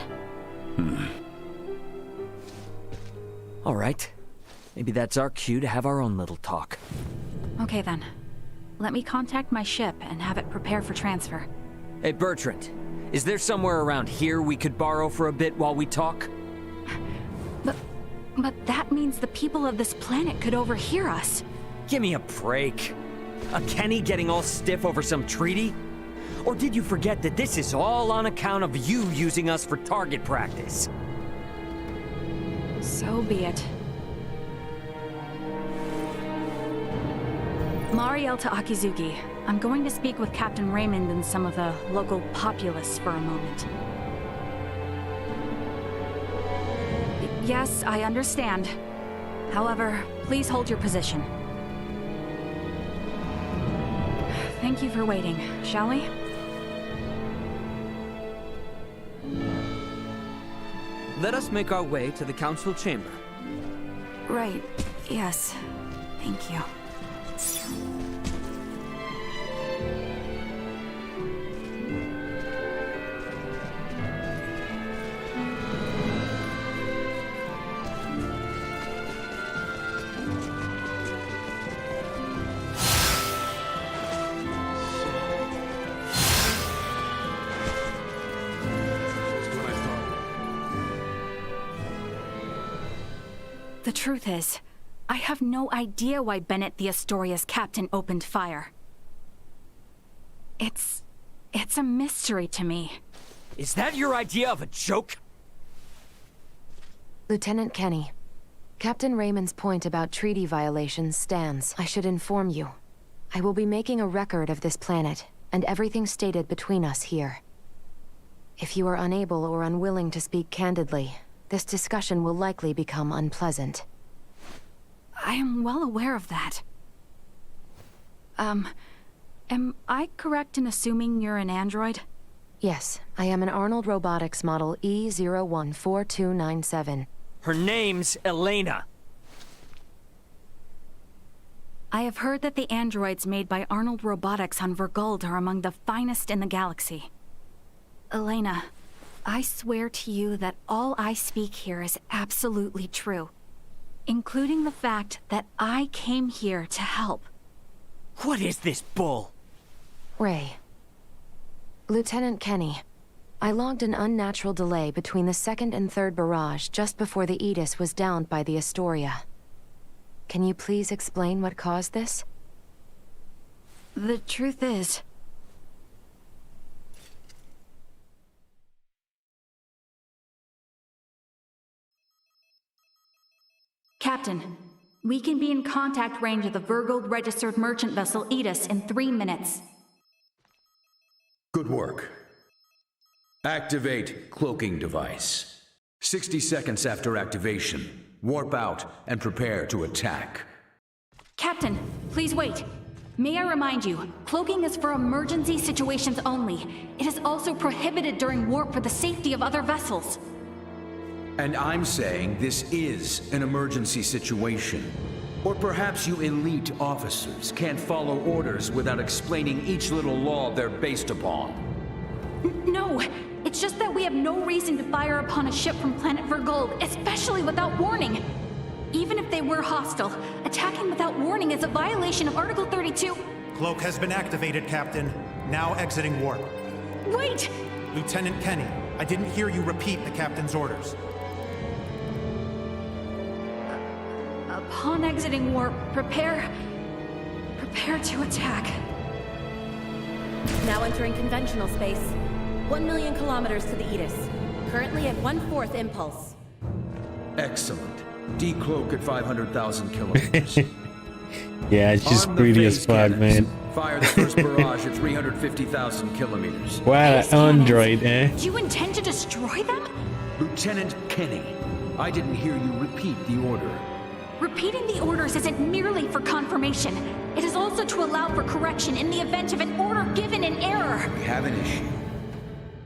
All right. Maybe that's our cue to have our own little talk. Okay then. Let me contact my ship and have it prepare for transfer. Hey, Bertrand. Is there somewhere around here we could borrow for a bit while we talk? But that means the people of this planet could overhear us. Give me a break. A Kenny getting all stiff over some treaty? Or did you forget that this is all on account of you using us for target practice? So be it. Mariel to Akizuki. I'm going to speak with Captain Raymond and some of the local populace for a moment. Yes, I understand. However, please hold your position. Thank you for waiting, shall we? Let us make our way to the council chamber. Right, yes. Thank you. The truth is, I have no idea why Bennett the Astoria's captain opened fire. It's a mystery to me. Is that your idea of a joke? Lieutenant Kenny, Captain Raymond's point about treaty violations stands. I should inform you. I will be making a record of this planet, and everything stated between us here. If you are unable or unwilling to speak candidly, this discussion will likely become unpleasant. I am well aware of that. Am I correct in assuming you're an android? Yes, I am an Arnold Robotics model E014297. Her name's Elena. I have heard that the androids made by Arnold Robotics on Verguld are among the finest in the galaxy. Elena, I swear to you that all I speak here is absolutely true, including the fact that I came here to help. What is this bull? Ray. Lieutenant Kenny, I logged an unnatural delay between the second and third barrage just before the Aegis was downed by the Astoria. Can you please explain what caused this? The truth is... Captain, We can be in contact range of the Virgold registered merchant vessel Edis in 3 minutes. Good work. Activate cloaking device. 60 seconds after activation, warp out and prepare to attack. Captain, please wait. May I remind you, cloaking is for emergency situations only. It is also prohibited during warp for the safety of other vessels. And I'm saying this is an emergency situation. Or perhaps you elite officers can't follow orders without explaining each little law they're based upon. No, it's just that we have no reason to fire upon a ship from planet Virgold, especially without warning. Even if they were hostile, attacking without warning is a violation of Article 32. Cloak has been activated, Captain. Now exiting warp. Wait! Lieutenant Kenny, I didn't hear you repeat the Captain's orders. Upon exiting warp, prepare to attack. Now entering conventional space. 1 million kilometers to the Edis. Currently at 1/4 impulse. Excellent. Decloak at 500,000 kilometers. Yeah, it's just pretty as fuck, man. Fire the first barrage at 350,000 kilometers. What an android, eh? Do you intend to destroy them? Lieutenant Kenny, I didn't hear you repeat the order. Repeating the orders isn't merely for confirmation. It is also to allow for correction in the event of an order given in error. We have an issue.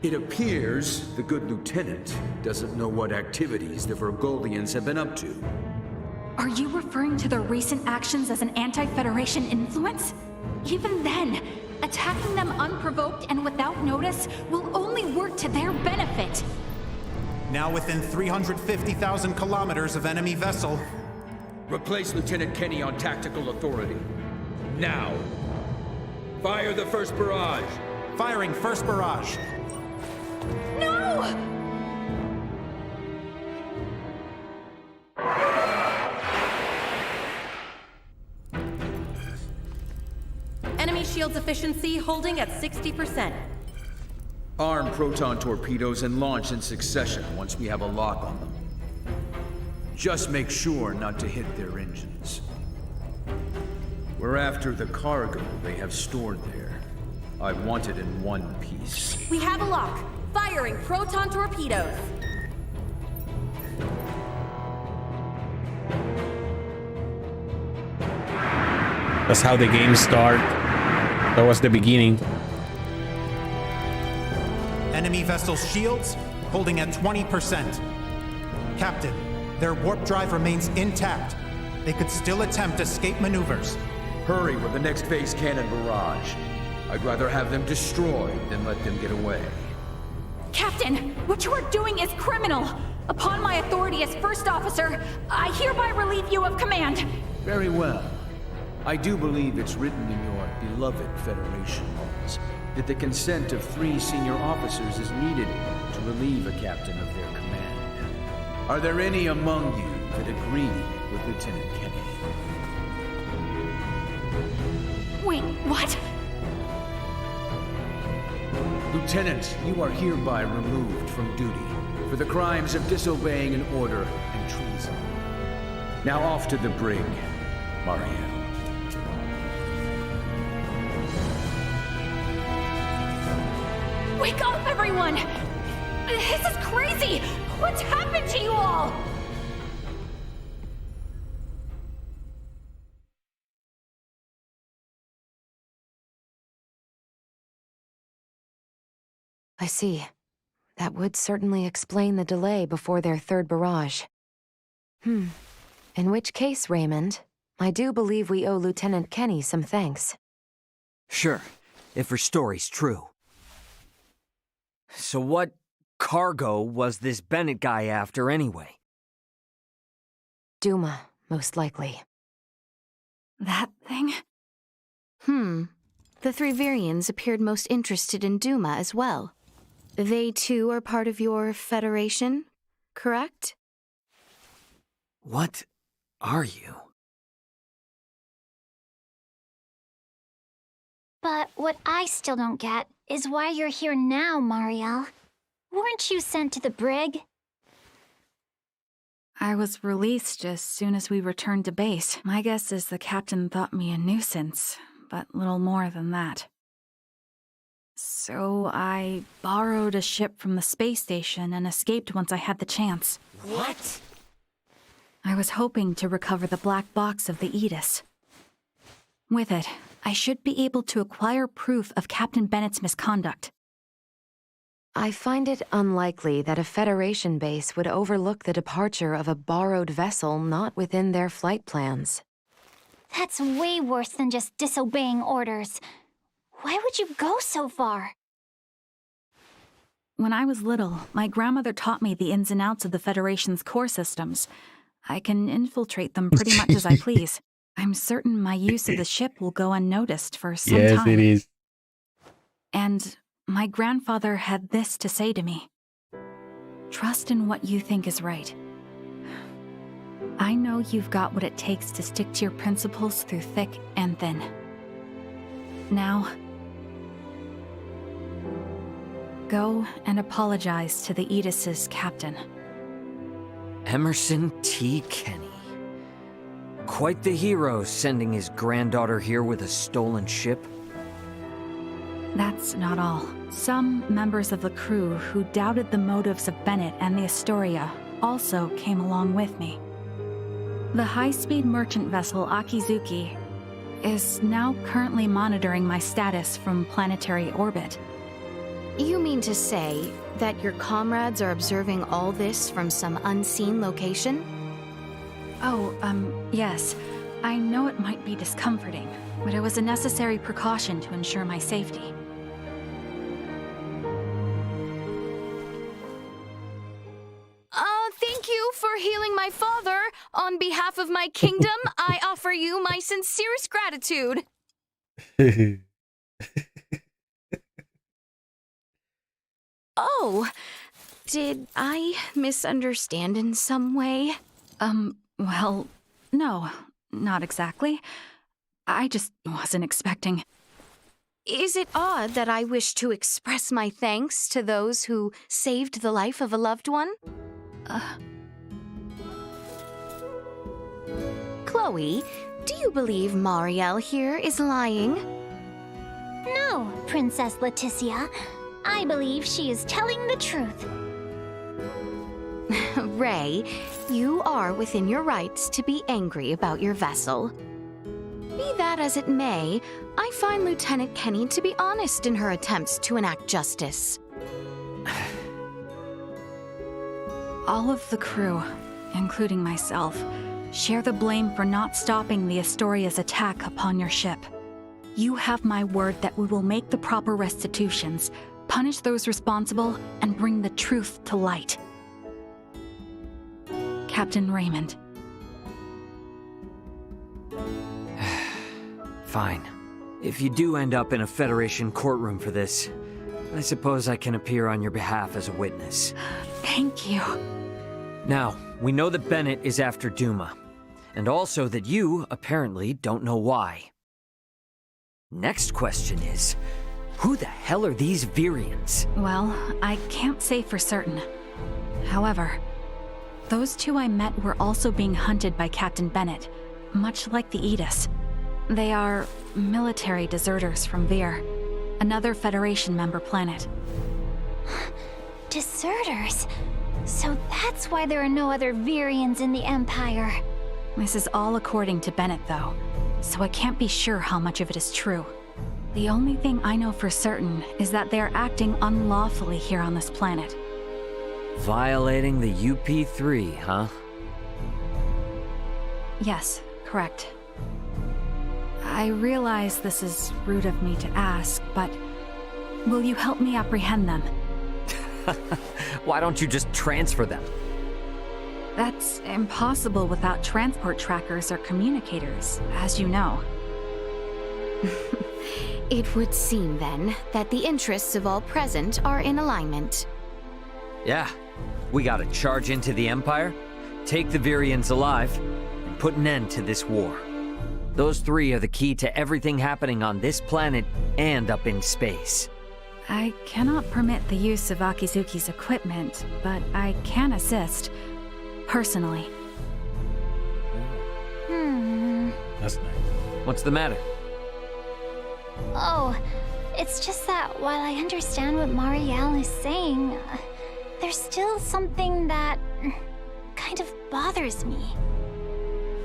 It appears the good lieutenant doesn't know what activities the Virgoldians have been up to. Are you referring to their recent actions as an anti-Federation influence? Even then, attacking them unprovoked and without notice will only work to their benefit. Now within 350,000 kilometers of enemy vessel. Replace Lieutenant Kenny on tactical authority. Now. Fire the first barrage. Firing first barrage. No! Enemy shields efficiency holding at 60%. Arm proton torpedoes and launch in succession once we have a lock on them. Just make sure not to hit their engines. We're after the cargo they have stored there. I want it in one piece. We have a lock. Firing proton torpedoes. That's how the game starts. That was the beginning. Enemy vessel's shields holding at 20%. Captain, their warp drive remains intact. They could still attempt escape maneuvers. Hurry with the next phase cannon barrage. I'd rather have them destroyed than let them get away. Captain, what you are doing is criminal. Upon my authority as first officer, I hereby relieve you of command. Very well. I do believe it's written in your beloved Federation laws that the consent of 3 senior officers is needed to relieve a captain of their command. Are there any among you that agree with Lieutenant Kenny? Wait, what? Lieutenant, you are hereby removed from duty for the crimes of disobeying an order and treason. Now off to the brig, Mariel. Wake up, everyone! This is crazy! What's happened to you all? I see. That would certainly explain the delay before their third barrage. In which case, Raymond, I do believe we owe Lieutenant Kenny some thanks. Sure, if her story's true. So what cargo was this Bennett guy after anyway? Duma, most likely. That thing? The 3 Virians appeared most interested in Duma as well. They too are part of your Federation, correct? What are you? But what I still don't get is why you're here now, Mariel. Weren't you sent to the brig? I was released as soon as we returned to base. My guess is the captain thought me a nuisance, but little more than that. So I borrowed a ship from the space station and escaped once I had the chance. What? I was hoping to recover the black box of the Aegis. With it, I should be able to acquire proof of Captain Bennett's misconduct. I find it unlikely that a Federation base would overlook the departure of a borrowed vessel not within their flight plans. That's way worse than just disobeying orders. Why would you go so far? When I was little, my grandmother taught me the ins and outs of the Federation's core systems. I can infiltrate them pretty much as I please. I'm certain my use of the ship will go unnoticed for some time. Yes, it is. And my grandfather had this to say to me. Trust in what you think is right. I know you've got what it takes to stick to your principles through thick and thin. Now, go and apologize to the Aegis' captain. Emerson T. Kenny. Quite the hero, sending his granddaughter here with a stolen ship. That's not all. Some members of the crew who doubted the motives of Bennett and the Astoria also came along with me. The high-speed merchant vessel Akizuki is now currently monitoring my status from planetary orbit. You mean to say that your comrades are observing all this from some unseen location? Oh, yes. I know it might be discomforting, but it was a necessary precaution to ensure my safety. Thank you for healing my father. On behalf of my kingdom, I offer you my sincerest gratitude. Oh, did I misunderstand in some way? Well, no, not exactly. I just wasn't expecting. Is it odd that I wish to express my thanks to those who saved the life of a loved one? Chloe, do you believe Marielle here is lying? No, Princess Leticia. I believe she is telling the truth. Ray, you are within your rights to be angry about your vessel. Be that as it may, I find Lieutenant Kenny to be honest in her attempts to enact justice. All of the crew, including myself, share the blame for not stopping the Astoria's attack upon your ship. You have my word that we will make the proper restitutions, punish those responsible, and bring the truth to light. Captain Raymond. Fine. If you do end up in a Federation courtroom for this, I suppose I can appear on your behalf as a witness. Thank you. Now, we know that Bennett is after Duma, and also that you, apparently, don't know why. Next question is, who the hell are these Virians? Well, I can't say for certain. However, those two I met were also being hunted by Captain Bennett, much like the Aegis. They are military deserters from Vir, another Federation member planet. Deserters? So that's why there are no other Virians in the Empire. This is all according to Bennett, though, so I can't be sure how much of it is true. The only thing I know for certain is that they are acting unlawfully here on this planet. Violating the UP3, huh? Yes, correct. I realize this is rude of me to ask, but will you help me apprehend them? Why don't you just transfer them? That's impossible without transport trackers or communicators, as you know. It would seem, then, that the interests of all present are in alignment. Yeah, we gotta charge into the Empire, take the Virians alive, and put an end to this war. Those three are the key to everything happening on this planet and up in space. I cannot permit the use of Akizuki's equipment, but I can assist, personally. That's nice. What's the matter? Oh, it's just that while I understand what Marielle is saying, there's still something that kind of bothers me.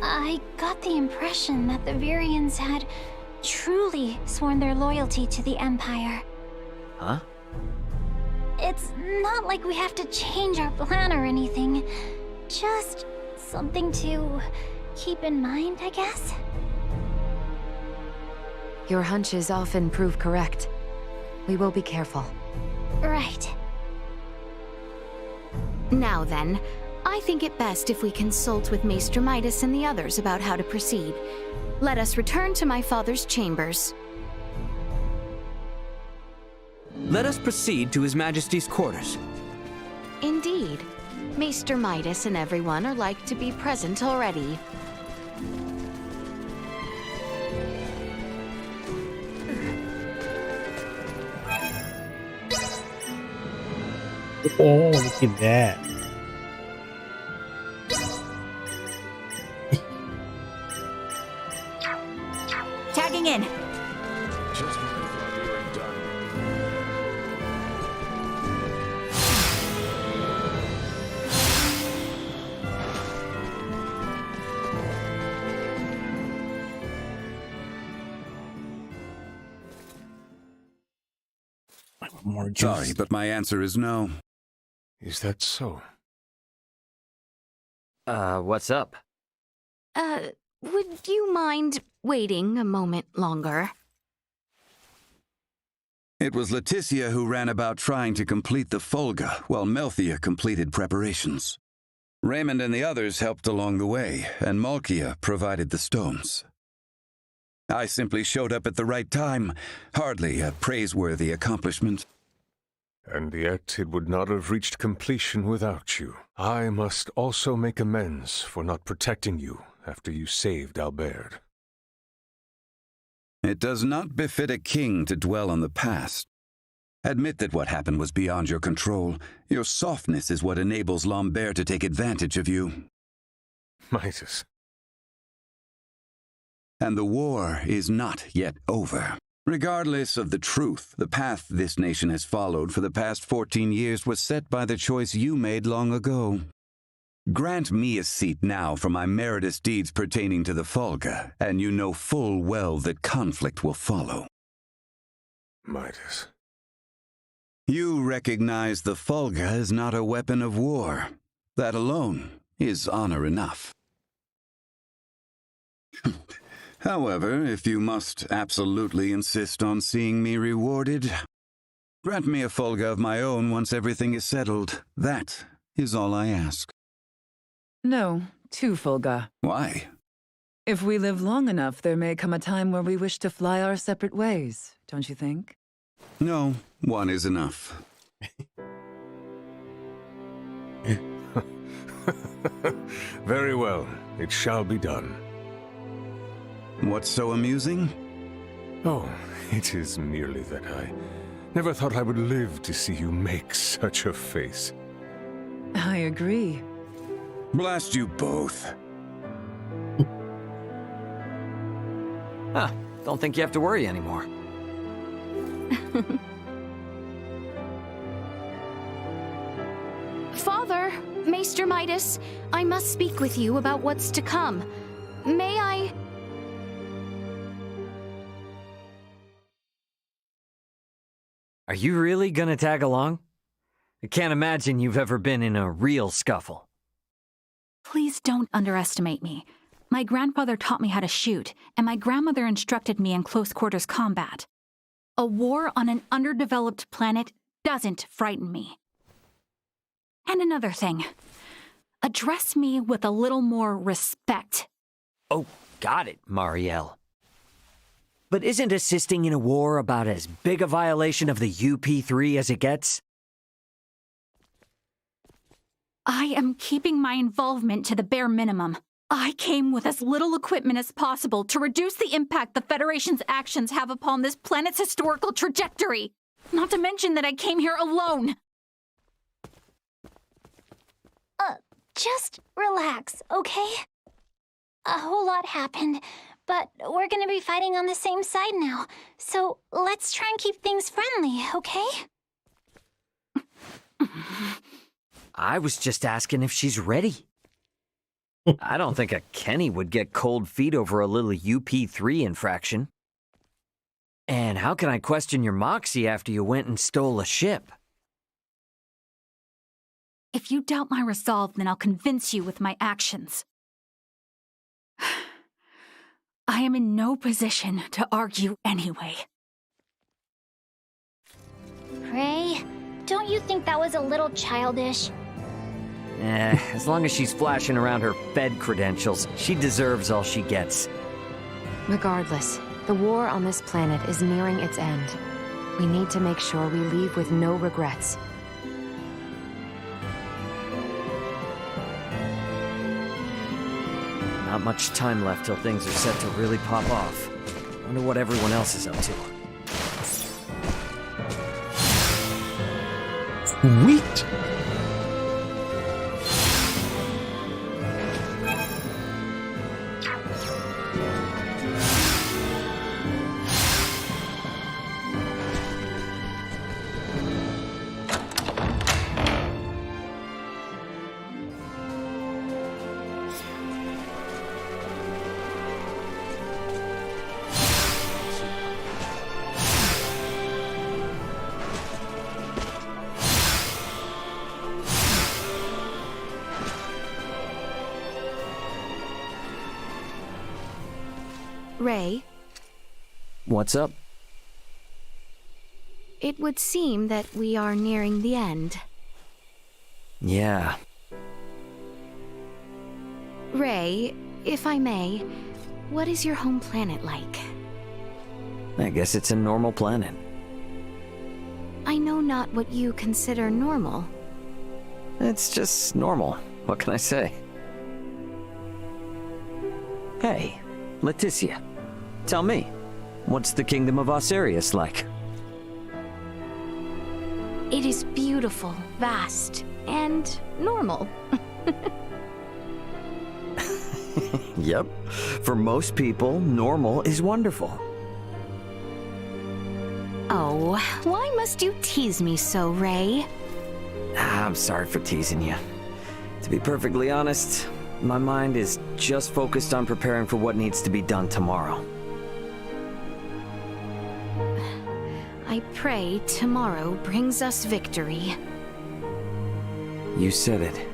I got the impression that the Virians had truly sworn their loyalty to the Empire. Huh? It's not like we have to change our plan or anything. Just something to keep in mind, I guess. Your hunches often prove correct. We will be careful. Right. Now then, I think it best if we consult with Maester Midas and the others about how to proceed. Let us return to my father's chambers. Let us proceed to His Majesty's quarters. Indeed. Maester Midas and everyone are like to be present already. Oh, look at that. Tagging in. Just when I thought you were done. More juice. Sorry, but my answer is no. Is that so? What's up? Would you mind waiting a moment longer? It was Leticia who ran about trying to complete the Folga, while Melthia completed preparations. Raymond and the others helped along the way, and Malkia provided the stones. I simply showed up at the right time, hardly a praiseworthy accomplishment. And yet it would not have reached completion without you. I must also make amends for not protecting you after you saved Albert. It does not befit a king to dwell on the past. Admit that what happened was beyond your control. Your softness is what enables Lambert to take advantage of you. Midas. And the war is not yet over. Regardless of the truth, the path this nation has followed for the past 14 years was set by the choice you made long ago. Grant me a seat now for my meritorious deeds pertaining to the Folga, and you know full well that conflict will follow. Midas. You recognize the Folga is not a weapon of war. That alone is honor enough. However, if you must absolutely insist on seeing me rewarded, grant me a Folga of my own once everything is settled. That is all I ask. No, 2 Folga. Why? If we live long enough, there may come a time where we wish to fly our separate ways, don't you think? No, 1 is enough. Very well, it shall be done. What's so amusing? Oh, it is merely that I never thought I would live to see you make such a face. I agree. Blast you both. Don't think you have to worry anymore. Father, Maester Midas, I must speak with you about what's to come. May I... Are you really gonna tag along? I can't imagine you've ever been in a real scuffle. Please don't underestimate me. My grandfather taught me how to shoot, and my grandmother instructed me in close quarters combat. A war on an underdeveloped planet doesn't frighten me. And another thing. Address me with a little more respect. Oh, got it, Marielle. But isn't assisting in a war about as big a violation of the UP3 as it gets? I am keeping my involvement to the bare minimum. I came with as little equipment as possible to reduce the impact the Federation's actions have upon this planet's historical trajectory. Not to mention that I came here alone. Just relax, okay? A whole lot happened, but we're gonna be fighting on the same side now. So let's try and keep things friendly, okay? I was just asking if she's ready. I don't think a Kenny would get cold feet over a little UP3 infraction. And how can I question your moxie after you went and stole a ship? If you doubt my resolve, then I'll convince you with my actions. I am in no position to argue anyway. Ray, don't you think that was a little childish? As long as she's flashing around her Fed credentials, she deserves all she gets. Regardless, the war on this planet is nearing its end. We need to make sure we leave with no regrets. Not much time left till things are set to really pop off. Wonder what everyone else is up to. Sweet! Ray, What's up? it would seem that we are nearing the end. Yeah. Ray, if I may, what is your home planet like? I guess it's a normal planet. I know not what you consider normal. It's just normal. What can I say? Hey, Leticia. Tell me, what's the kingdom of Osirius like? It is beautiful, vast, and normal. Yep. For most people, normal is wonderful. Oh, why must you tease me so, Ray? I'm sorry for teasing you. To be perfectly honest, my mind is just focused on preparing for what needs to be done tomorrow. I pray tomorrow brings us victory. You said it.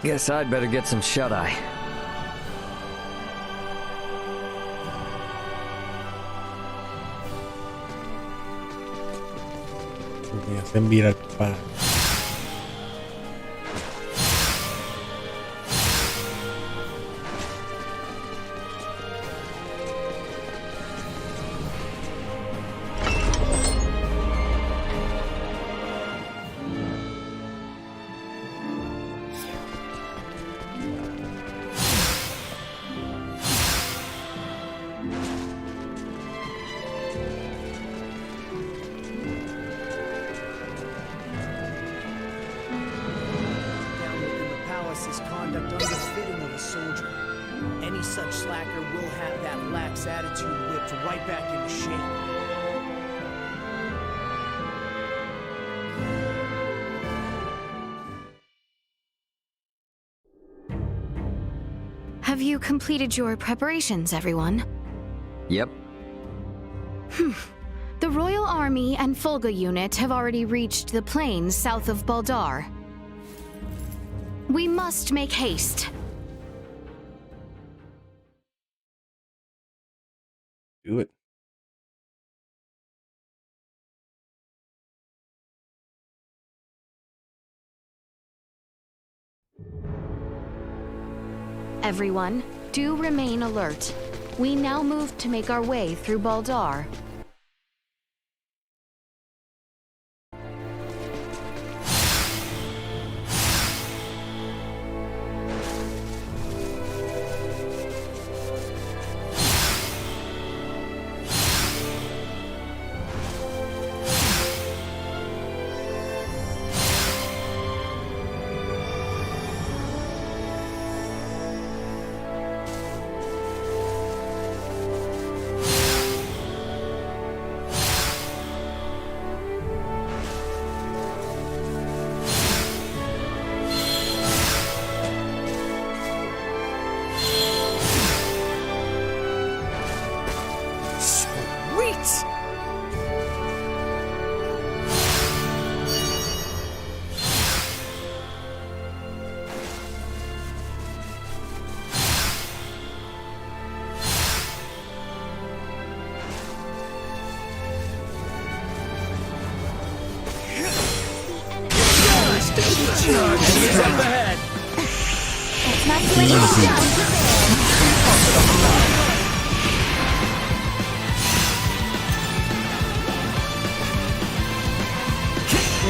Guess I'd better get some shut-eye. Me hacen virar para. His conduct unbefitting of a soldier. Any such slacker will have that lax attitude whipped right back into shape. Have you completed your preparations, everyone? Yep. The Royal Army and Fulga unit have already reached the plains south of Baldar. We must make haste. Do it. Everyone, do remain alert. We now move to make our way through Baldar. Step ahead. Let's not do anything down to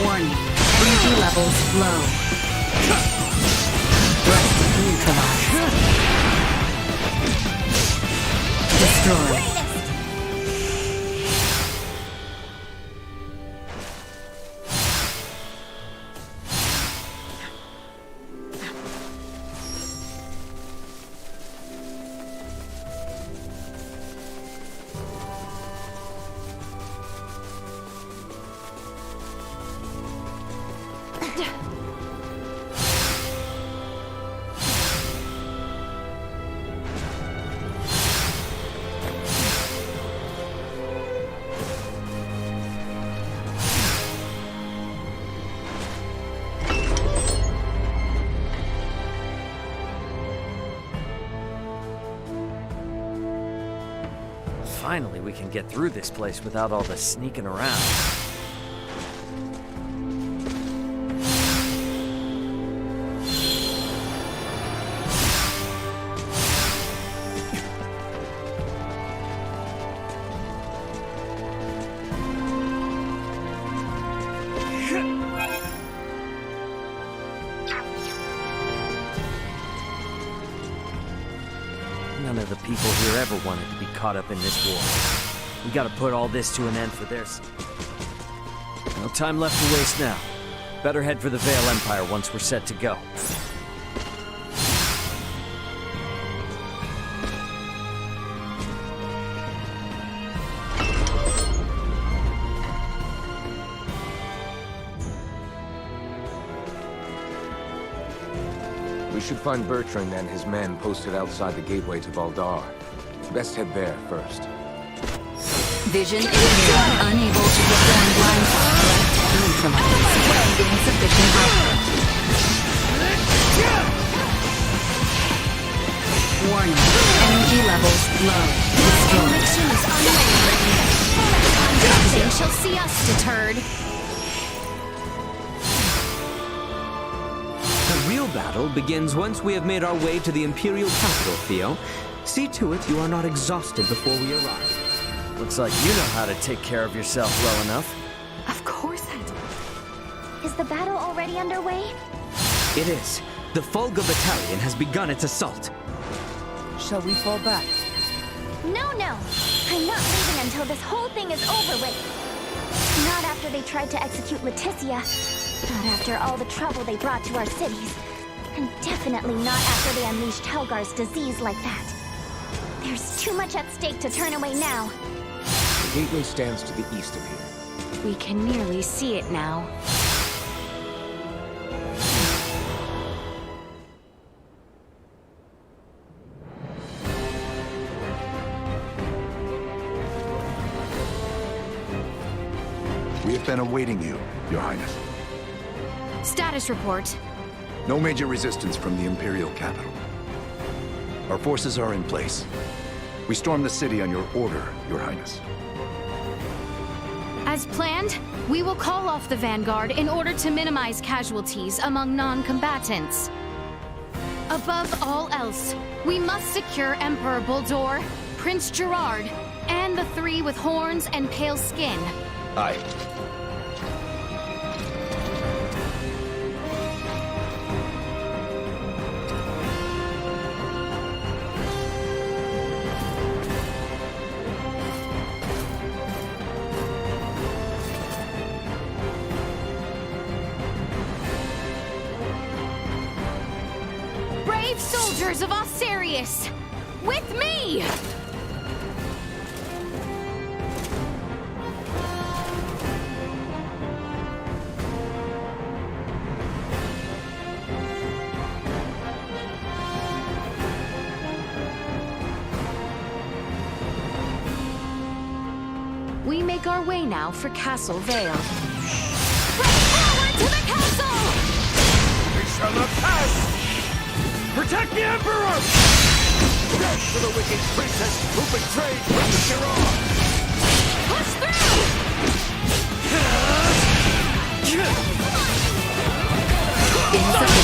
Warning. Energy levels low. Threat neutralized. Destroy. Finally, we can get through this place without all the sneaking around. None of the people here ever wanted to be caught up in this war. We gotta put all this to an end for their sake. No time left to waste now. Better head for the Vale Empire once we're set to go. We should find Bertrand and his men posted outside the gateway to Baldar. Best head there first. Vision impaired, unable to perform blindfold. Neutralized. Insufficient output. Warning. Energy levels low. Mission is unwavering. Nothing shall see us deterred. The real battle begins once we have made our way to the Imperial capital, Theo. See to it you are not exhausted before we arrive. Looks like you know how to take care of yourself well enough. Of course I do. Is the battle already underway? It is. The Fulga Battalion has begun its assault. Shall we fall back? No, no. I'm not leaving until this whole thing is over with. Not after they tried to execute Leticia. Not after all the trouble they brought to our cities. And definitely not after they unleashed Helgar's disease like that. There's too much at stake to turn away now. The gateway stands to the east of here. We can nearly see it now. We have been awaiting you, Your Highness. Status report. No major resistance from the Imperial capital. Our forces are in place. We stormed the city on your order, Your Highness. As planned, we will call off the Vanguard in order to minimize casualties among non-combatants. Above all else, we must secure Emperor Buldur, Prince Gerard, and the three with horns and pale skin. Aye. Brave soldiers of Osirius, with me! We make our way now for Castle Vale. Press forward to the castle! We shall not pass! Protect the Emperor! Death to the wicked princess who betrayed Prince Gerard! Push through! Insufficient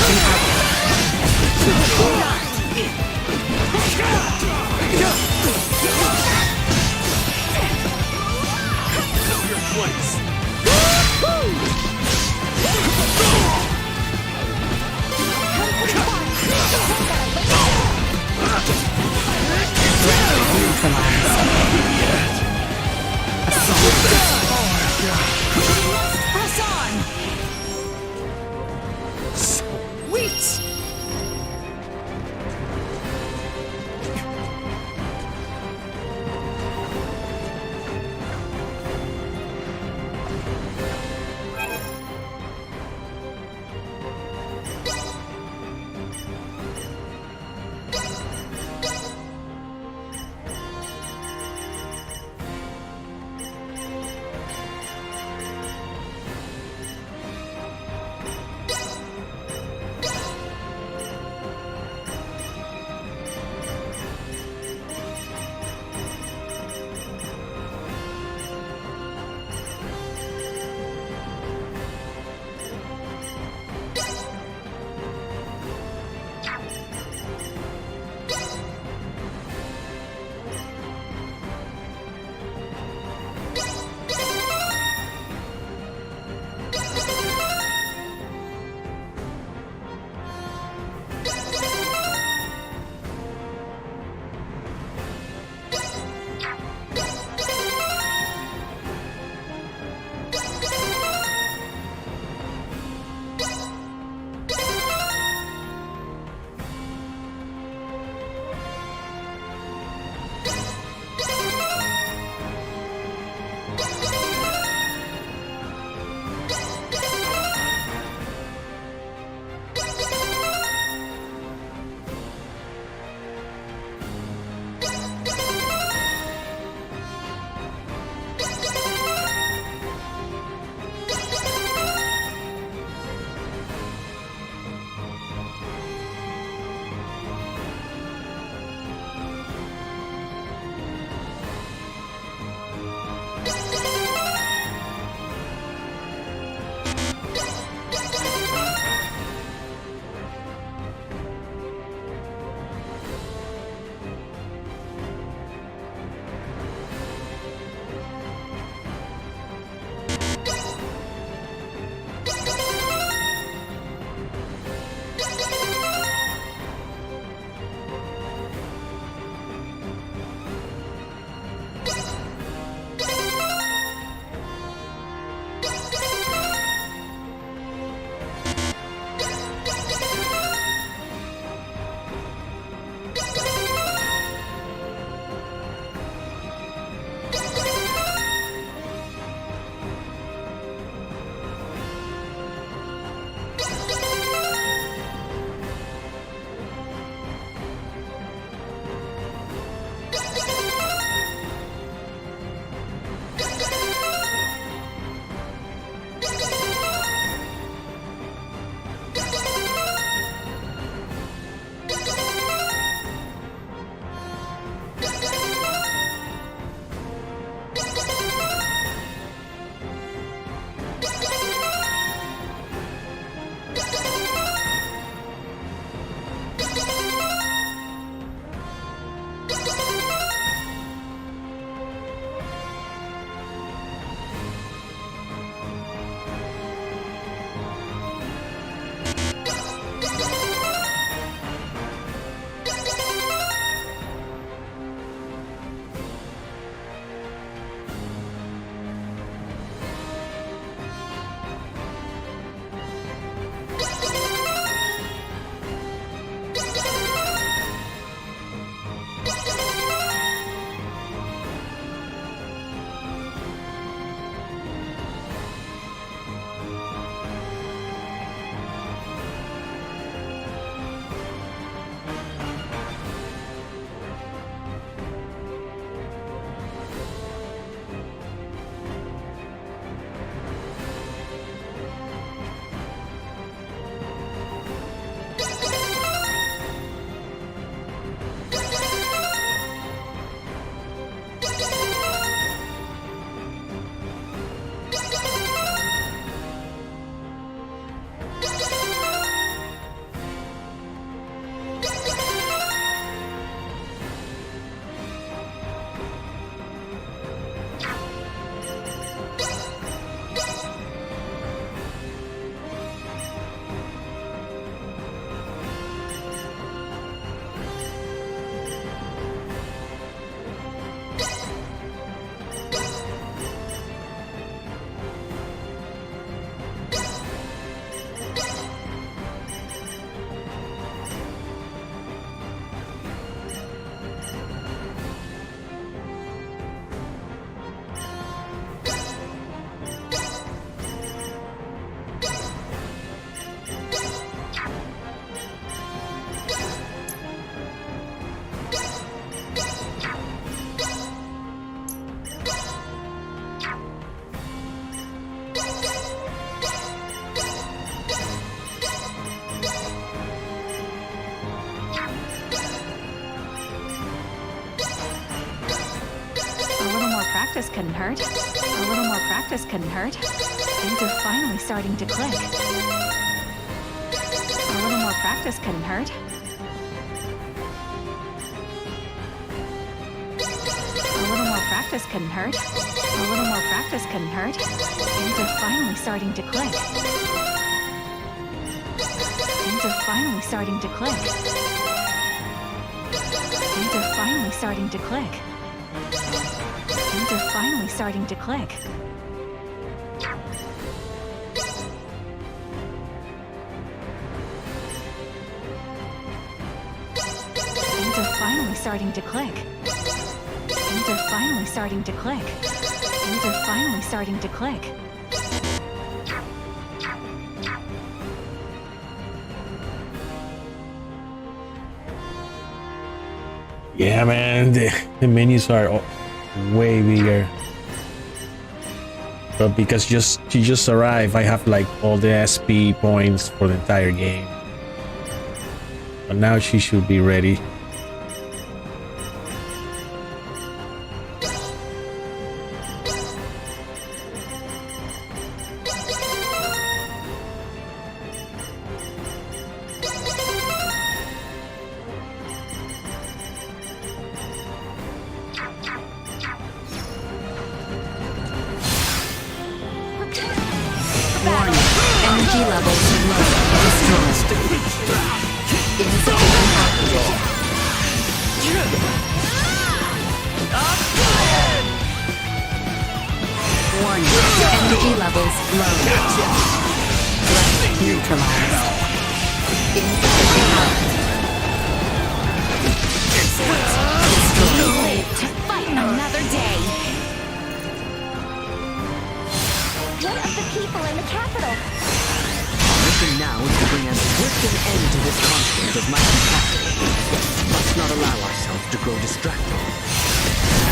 practice couldn't hurt. A little more practice couldn't hurt. Things are finally starting to click. A little more practice couldn't hurt. A little more practice couldn't hurt. A little more practice couldn't hurt. Things are finally starting to click. Things are finally starting to click. Things are finally starting to click. Things are finally starting to click. Things are finally starting to click. Things are finally starting to click. Things are finally starting to click. Yeah, man, the menus are way bigger. But because she just arrived, I have like all the SP points for the entire game. But now she should be ready. Energy levels low. Destroyed. Insufficient oxygen. Warning. Energy levels low. Threat neutralized. Insufficient oxygen. Destroyed. Live to fight another day. What of the people in the capital? Our mission now is to bring as swift an end to this conflict as might be possible. Let's not allow ourselves to grow distracted.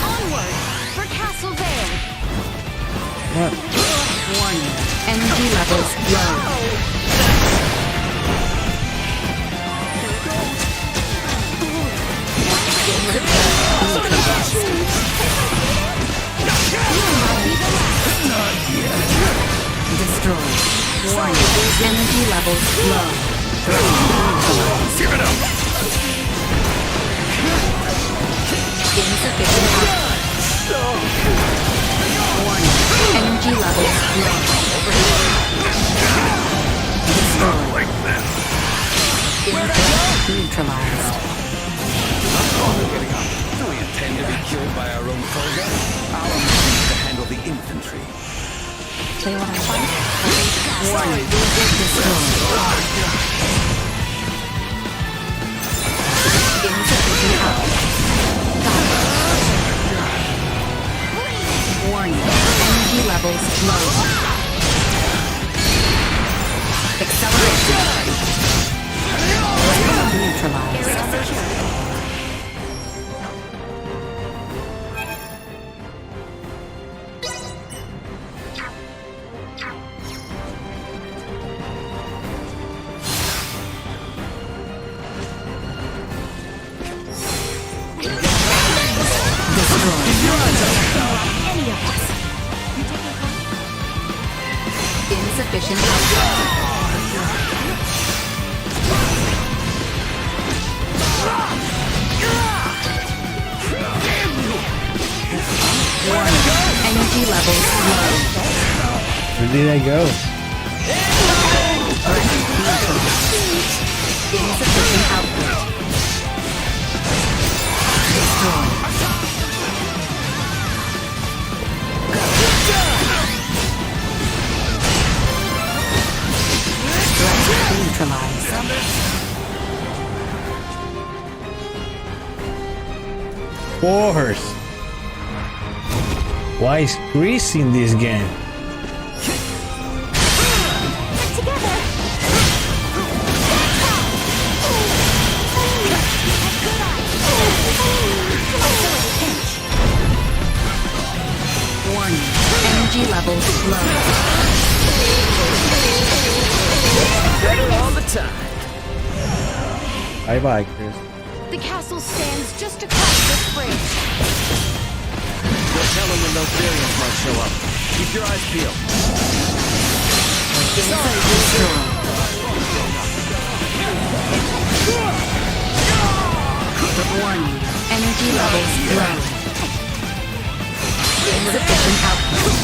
Onward for Castle Vale. What? Warning. Energy levels low. Destroyed. Warning. Energy levels low. Give it up! Insufficient output. Warning. Energy levels low. Destroyed. Neutralized. Do we intend to be killed by our own Volga? Our mission is to handle the infantry. They want to fight? Warning. Destroyed. Insufficient output. Warning. Energy levels low. Acceleration. Neutralized. Insufficient output. Warning. Energy levels low. Where did I go? Insufficient output. Destroyed. Neutralized. Horse. Why is Grease in this game? Warning. Energy levels low. Better all the time. Bye bye, Chris. The castle stands just across this bridge. We'll tell him when those variants might show up. Keep your eyes peeled. Warning. Energy levels low. Insufficient output.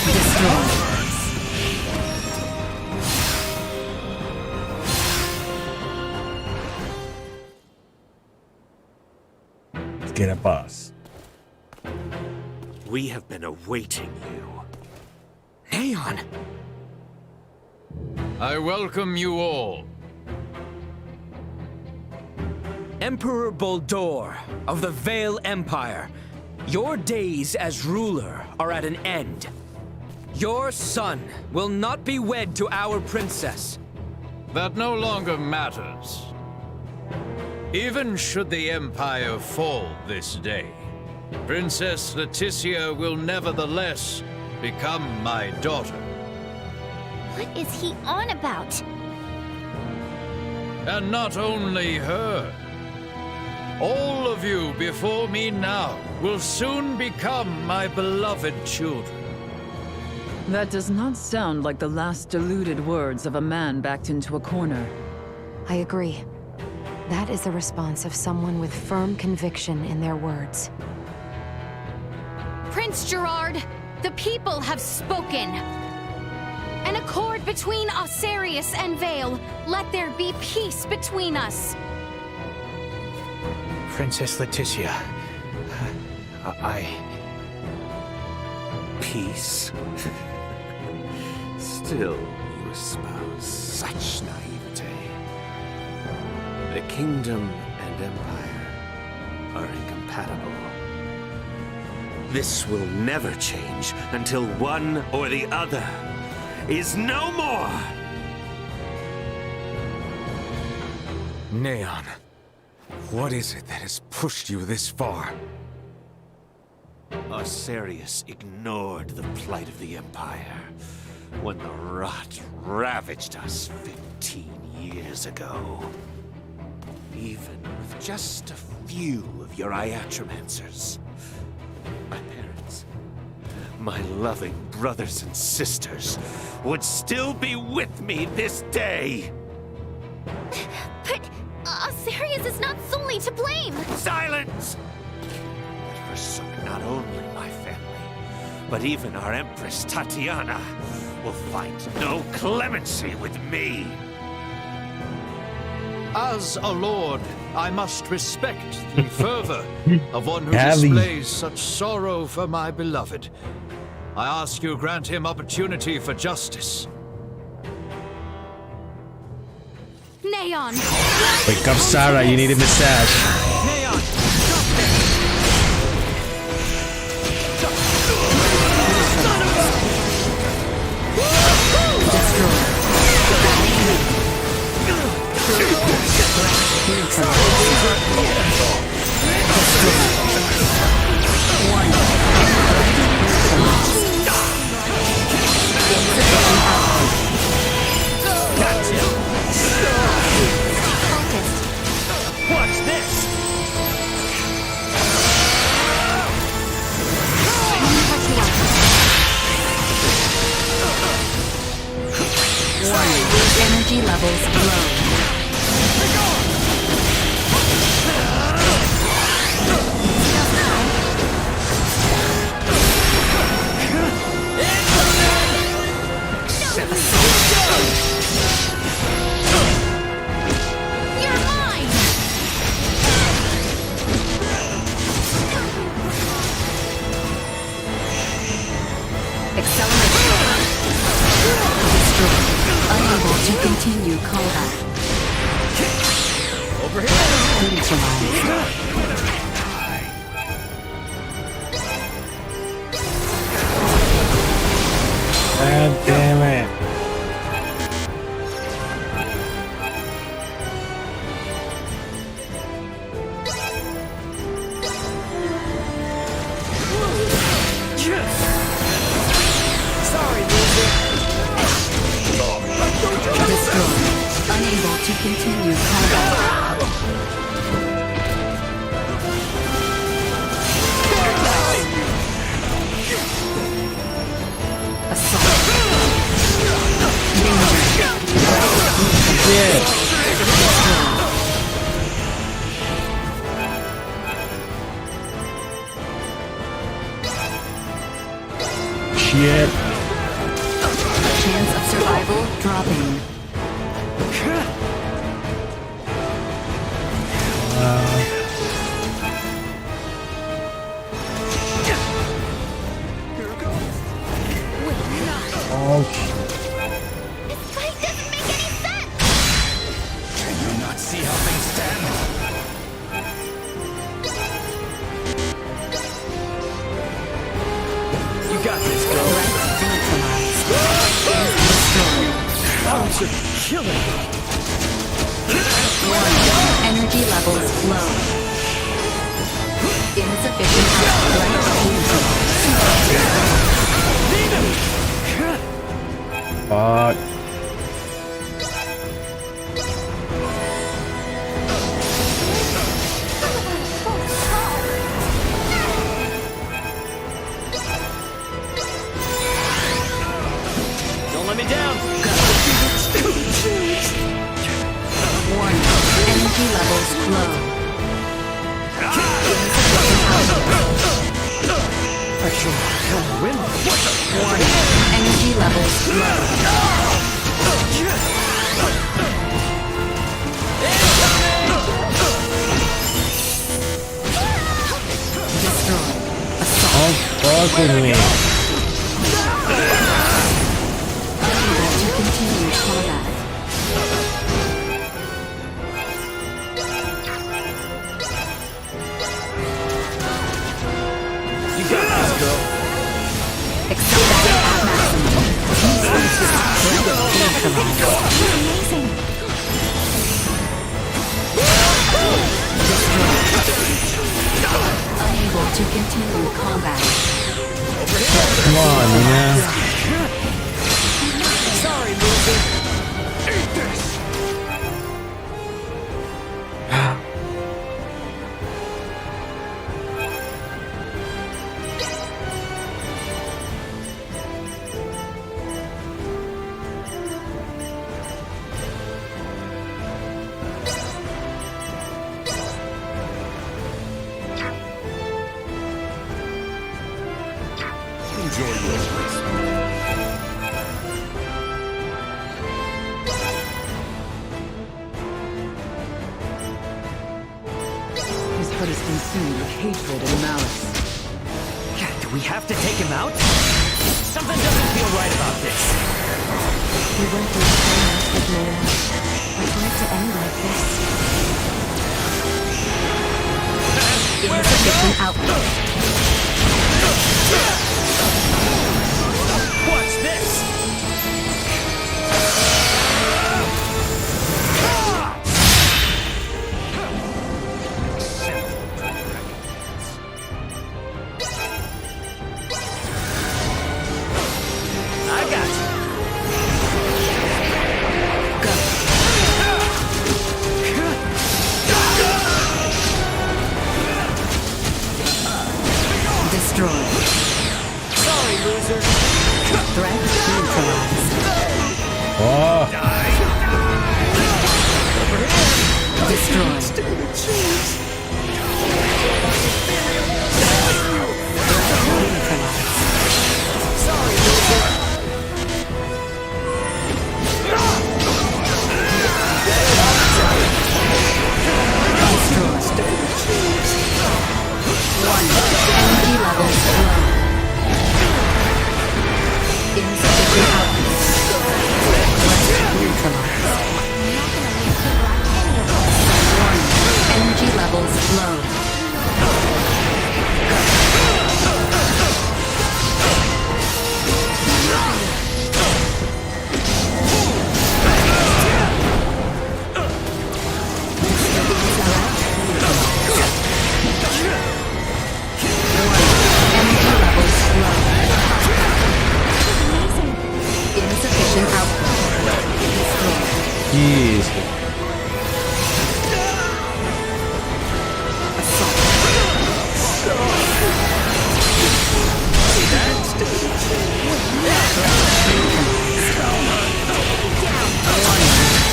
Destroy. Let's get a boss. We have been awaiting you. Neon! I welcome you all. Emperor Boldor of the Vale Empire, your days as ruler are at an end. Your son will not be wed to our princess. That no longer matters. Even should the Empire fall this day, Princess Leticia will nevertheless become my daughter. What is he on about? And not only her. All of you before me now will soon become my beloved children. That does not sound like the last deluded words of a man backed into a corner. I agree. That is the response of someone with firm conviction in their words. Prince Gerard, the people have spoken. An accord between Osarius and Vale. Let there be peace between us. Princess Leticia, Peace? Still, you espouse such naivete. The kingdom and empire are incompatible. This will never change until one or the other is no more! Neon, what is it that has pushed you this far? Osarius ignored the plight of the Empire when the rot ravaged us 15 years ago. Even with just a few of your Iatromancers, my parents, my loving brothers and sisters would still be with me this day. But Osarius is not solely to blame. Silence! It forsook not only my family, but even our Empress Tatiana will find no clemency with me. As a lord, I must respect the fervor of one who Heavy. displays such sorrow for my beloved. I ask you grant him opportunity for justice. Neon! Wake up, Sarah. You need a massage. Neon! Watch this! Energy levels low. You're mine! Acceleration. Destroyed. Unable to continue combat. Over here! Neutralized. God damn it. Sorry, loser. Destroyed. Unable to continue combat. Survival dropping. Oh, This fight doesn't make any sense! Can you not see how things stand? You got this, girl. Bounce are killing me. Energy levels low. Insufficient fuck. Don't let me down! Warning. Energy levels low. Warning. Energy levels low. Destroy. Oh, fuck with me. To continue combat. You got this, girl. Accelerate at maximum. Amazing. Unable to continue combat. Come on, man. Sorry, loser. Eat this. Enjoy your place. His heart is consumed with hatred and malice. Do we have to take him out? Something doesn't feel right about this. We went through so much with Layla. I want it to end like this. Insufficient output. What's this? I got you. Destroy. Sorry, loser. Threat neutralized. Oh. Destroy. Sorry, loser. Energy levels low. Insufficient output. Neutralized. Energy levels low. Energy levels low. Insufficient output. Jeez.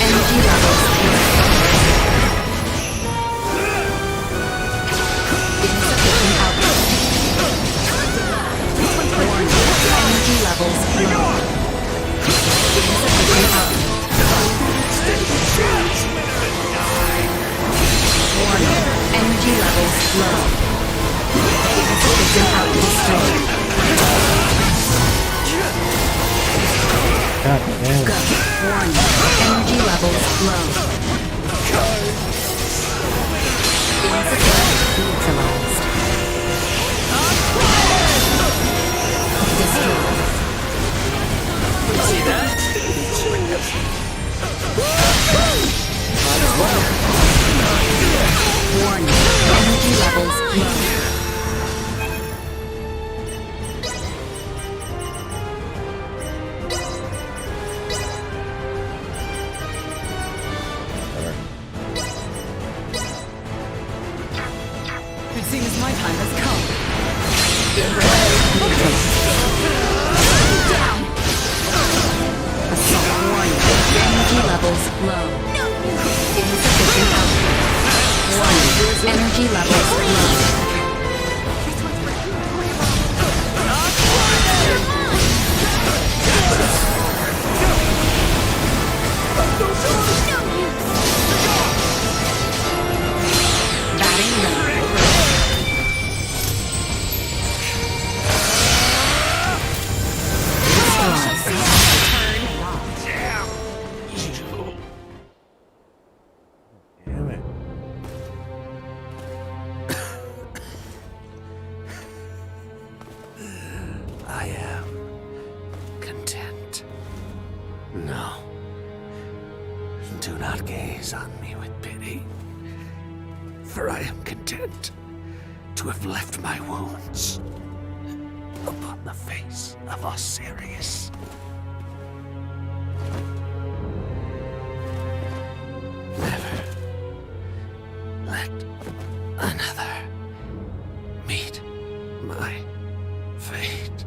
Energy levels low. Insufficient output. Energy levels low. God damn. Warning. Energy levels low. Neutralized. Destroyed. See that? Warning. Energy levels low. It seems my time has come. Down. Assault warning. Energy levels low. Insufficient output. Warning. Energy levels low. Batting ready. Damn it. I am content. No. Do not gaze on me with pity. For I am content to have left my wounds upon the face of Osiris. Never let another meet my fate.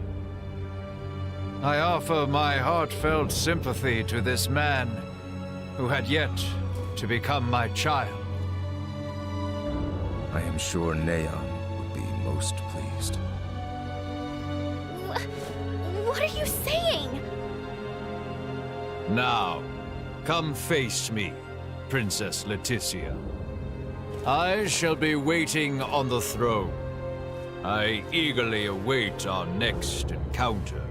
I offer my heartfelt sympathy to this man who had yet to become my child. I am sure Neon would be most pleased. What are you saying? Now, come face me, Princess Leticia. I shall be waiting on the throne. I eagerly await our next encounter.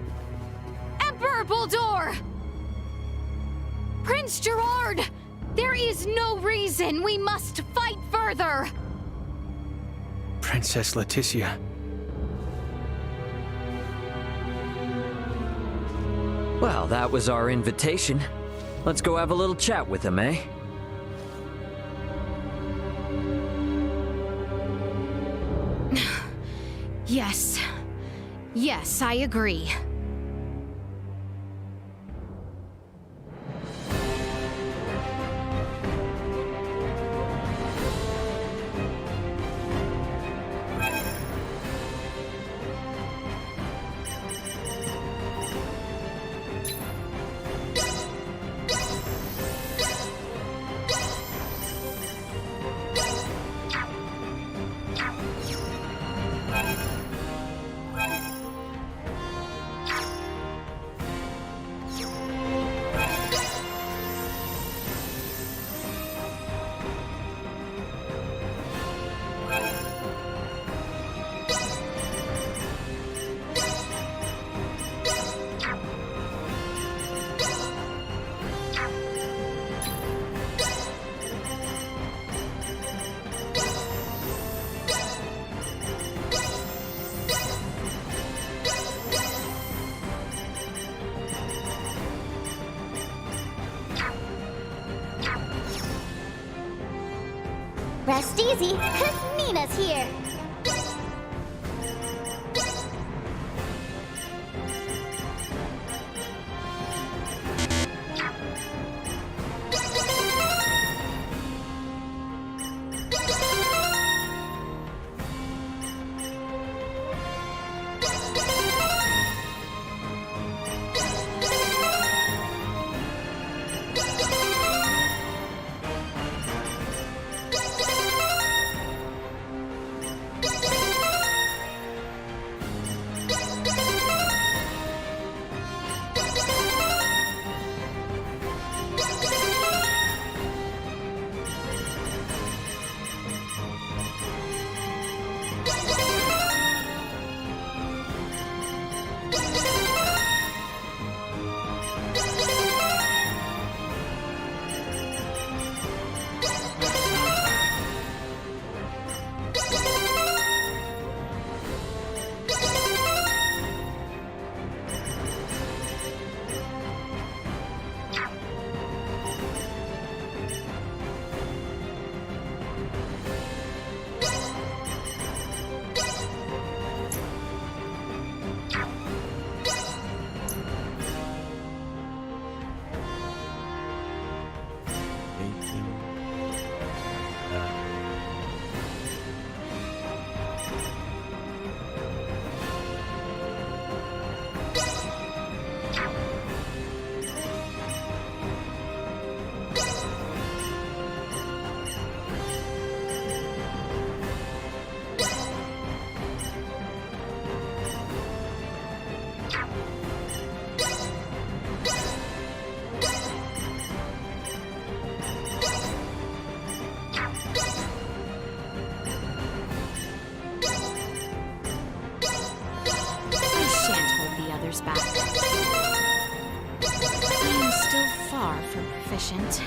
Emperor Buldur! Prince Gerard! There is no reason we must fight further! Princess Leticia. Well, that was our invitation. Let's go have a little chat with him, eh? Yes. Yes, I agree. Rest easy, 'cause Nina's here. far from proficient.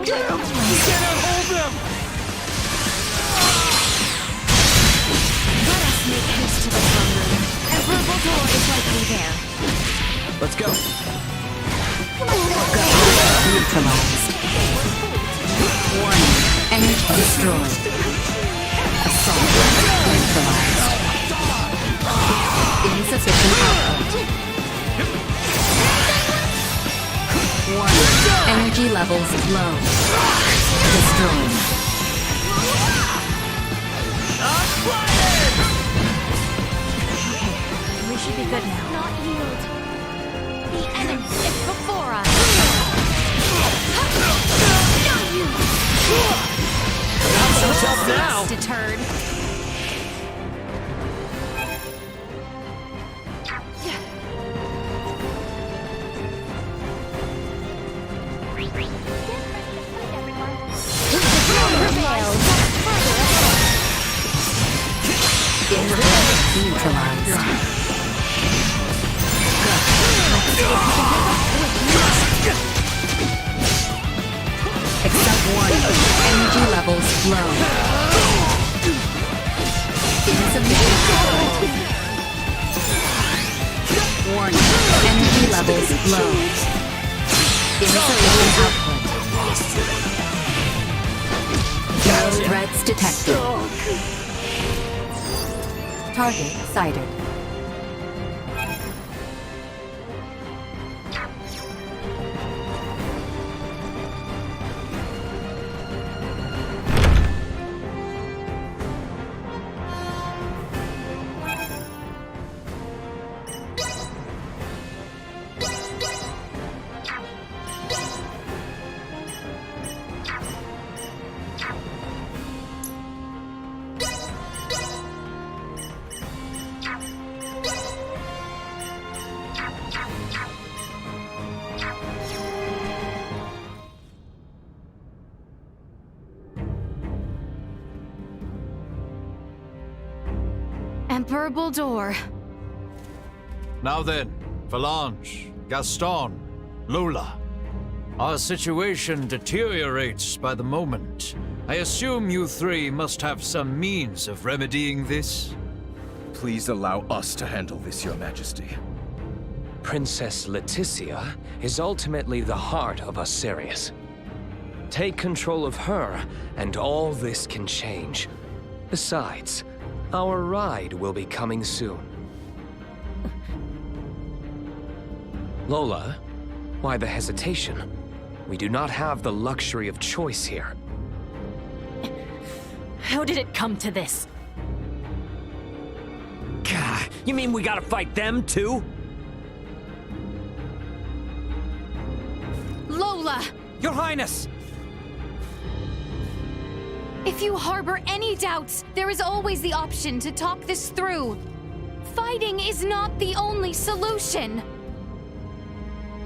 Get him! You cannot hold them! Let us make haste to the throne room. Emperor Voltor is likely there. Let's go. Neutralized. Warning. Energy destroyed. Assault. Neutralized. Insufficient output. Warning. Energy levels low. Destroyed. We should be good now. Not yield. The enemy is before us. Not you! Not so tough now. Deterred. Neutralized. Excite warning. Energy levels low. Insufficient. Warning. Energy levels low. Insufficient output. No threats detected. Target sighted. Emperor Bulldor. Now then, Phalange, Gaston, Lola. Our situation deteriorates by the moment. I assume you three must have some means of remedying this? Please allow us to handle this, Your Majesty. Princess Leticia is ultimately the heart of Osiris. Take control of her, and all this can change. Besides, our ride will be coming soon. Lola, why the hesitation? We do not have the luxury of choice here. How did it come to this? Gah, you mean we gotta fight them too? Lola! Your Highness! If you harbor any doubts, there is always the option to talk this through. Fighting is not the only solution.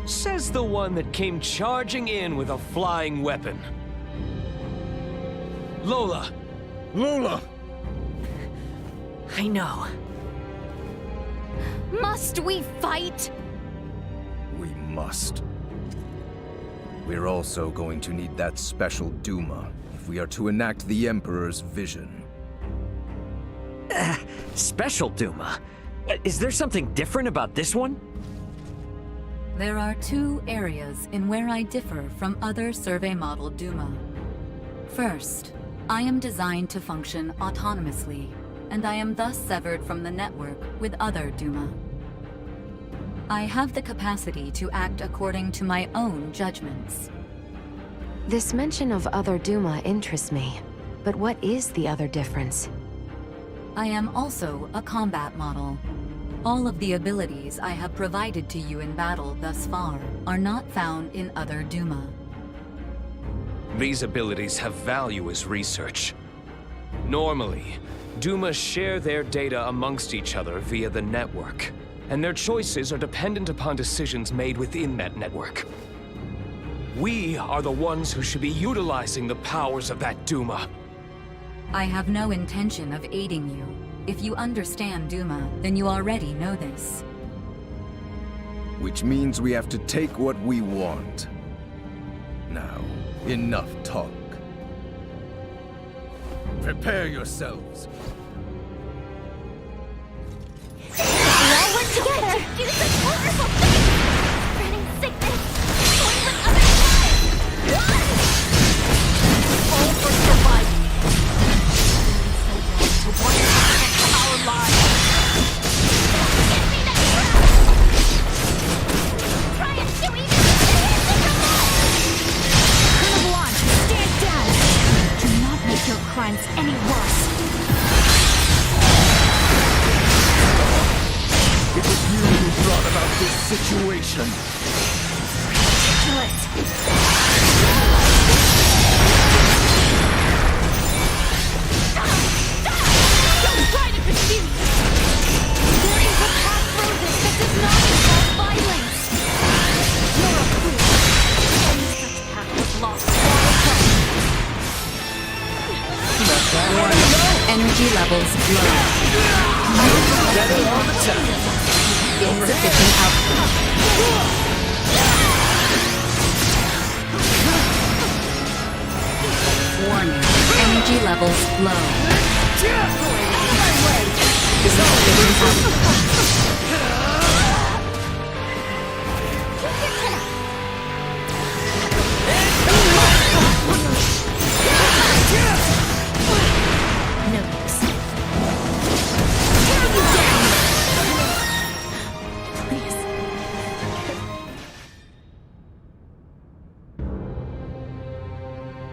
Says the one that came charging in with a flying weapon. Lola! Lola! I know. Must we fight? We must. We're also going to need that special Duma if we are to enact the Emperor's vision. Special Duma? Is there something different about this one? There are two areas in where I differ from other survey model Duma. First, I am designed to function autonomously, and I am thus severed from the network with other Duma. I have the capacity to act according to my own judgments. This mention of other Duma interests me, but what is the other difference? I am also a combat model. All of the abilities I have provided to you in battle thus far are not found in other Duma. These abilities have value as research. Normally, Dumas share their data amongst each other via the network, and their choices are dependent upon decisions made within that network. We are the ones who should be utilizing the powers of that Duma. I have no intention of aiding you. If you understand Duma, then you already know this. Which means we have to take what we want. Now, enough talk. Prepare yourselves. We all work together to do such wonderful things! Spreading sickness, toiling other lives! All for survival. So to one protect our lives. Get me that trap! Try and do even Colonel Blanche, stand down! Do not make your crimes any worse. situation. Don't try to confuse me! There is a path through this that does not involve violence! You're a fool! Any such path was lost Energy levels low. Insufficient output. Warning. Energy levels low. Insufficient output. No use. Please.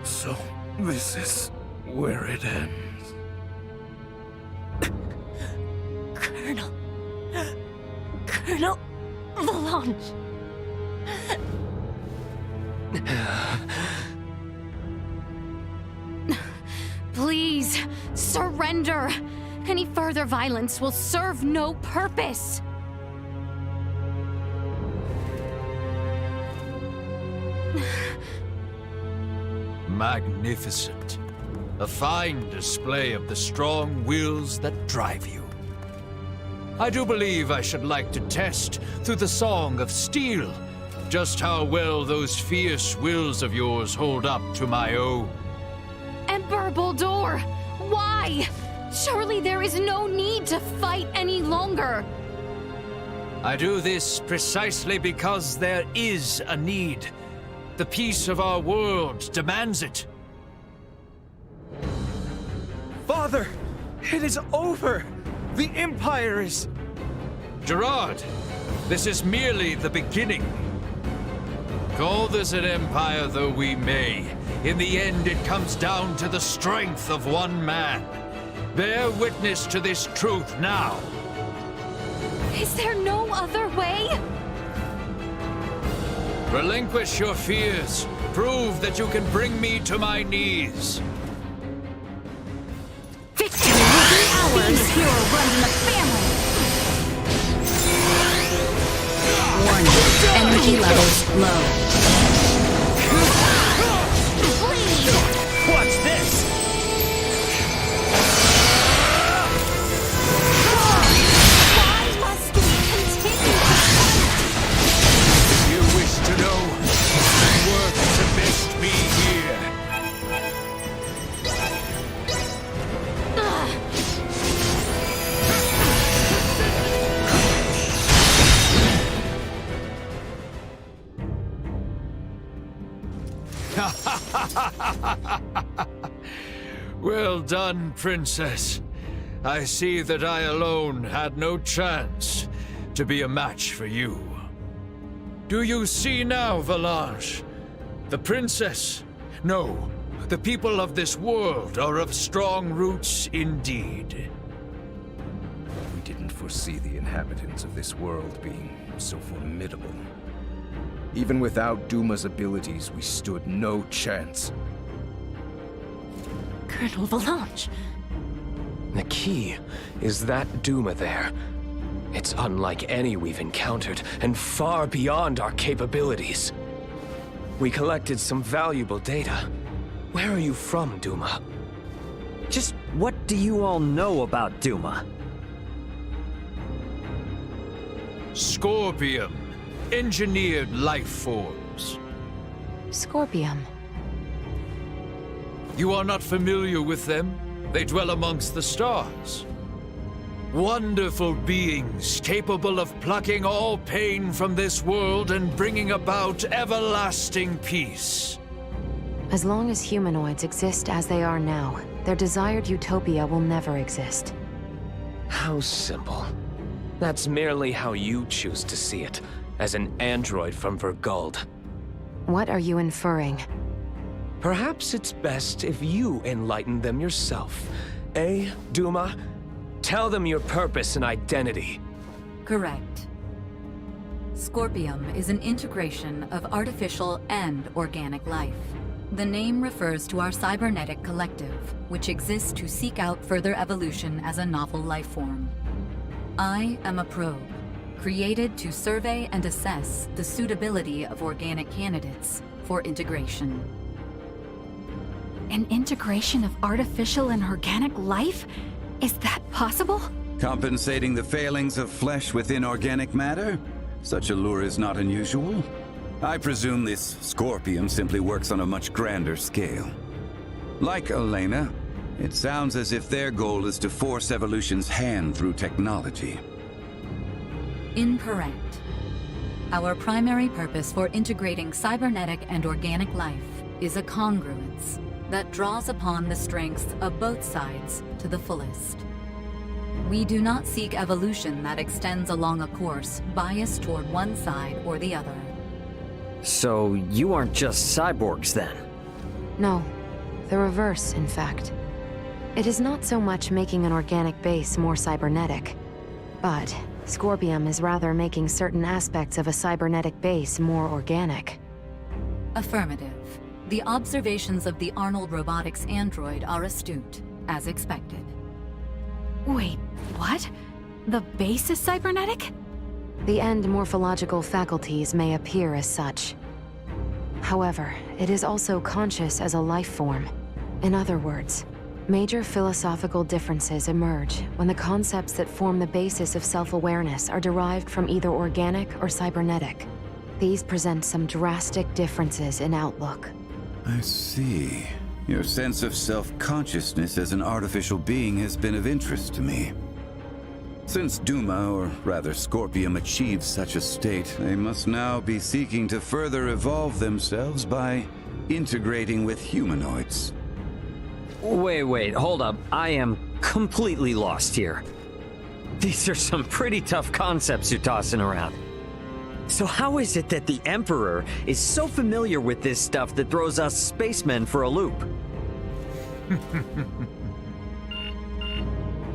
So, this is where it ends. Colonel Valanche. Please, surrender! Any further violence will serve no purpose! Magnificent. A fine display of the strong wills that drive you. I do believe I should like to test, through the Song of Steel, just how well those fierce wills of yours hold up to my own. Emperor Baldur! Why? Surely there is no need to fight any longer! I do this precisely because there is a need. The peace of our world demands it. Father! It is over! The Empire is... Gerard, this is merely the beginning. Call this an empire though we may, in the end it comes down to the strength of one man. Bear witness to this truth now. Is there no other way? Relinquish your fears. Prove that you can bring me to my knees. Victory will be ours! These here are running the family! Warning. Energy levels low. Watch this! Why must we continue? If you wish to know, it's worth to miss me here. Well done, Princess. I see that I alone had no chance to be a match for you. Do you see now, Valanche? The Princess? No, the people of this world are of strong roots indeed. We didn't foresee the inhabitants of this world being so formidable. Even without Duma's abilities, we stood no chance. Colonel Valanche. The key is that Duma there. It's unlike any we've encountered, and far beyond our capabilities. We collected some valuable data. Where are you from, Duma? Just what do you all know about Duma? Scorpium. Engineered life forms. Scorpium. You are not familiar with them? They dwell amongst the stars. Wonderful beings capable of plucking all pain from this world and bringing about everlasting peace. As long as humanoids exist as they are now, their desired utopia will never exist. How simple. That's merely how you choose to see it, as an android from Verguld. What are you inferring? Perhaps it's best if you enlighten them yourself. Eh, Duma? Tell them your purpose and identity. Correct. Scorpium is an integration of artificial and organic life. The name refers to our cybernetic collective, which exists to seek out further evolution as a novel life form. I am a probe, created to survey and assess the suitability of organic candidates for integration. An integration of artificial and organic life? Is that possible? Compensating the failings of flesh with inorganic matter? Such a lure is not unusual. I presume this Scorpium simply works on a much grander scale. Like Elena, it sounds as if their goal is to force evolution's hand through technology. Incorrect. Our primary purpose for integrating cybernetic and organic life is a congruence that draws upon the strengths of both sides to the fullest. We do not seek evolution that extends along a course biased toward one side or the other. So you aren't just cyborgs then? No, the reverse, in fact. It is not so much making an organic base more cybernetic, but Scorpium is rather making certain aspects of a cybernetic base more organic. Affirmative. The observations of the Arnold Robotics android are astute, as expected. Wait, what? The base is cybernetic? The end morphological faculties may appear as such. However, it is also conscious as a life form. In other words, major philosophical differences emerge when the concepts that form the basis of self-awareness are derived from either organic or cybernetic. These present some drastic differences in outlook. I see. Your sense of self-consciousness as an artificial being has been of interest to me. Since Duma, or rather Scorpium, achieves such a state, they must now be seeking to further evolve themselves by integrating with humanoids. Wait, hold up. I am completely lost here. These are some pretty tough concepts you're tossing around. So how is it that the Emperor is so familiar with this stuff that throws us spacemen for a loop?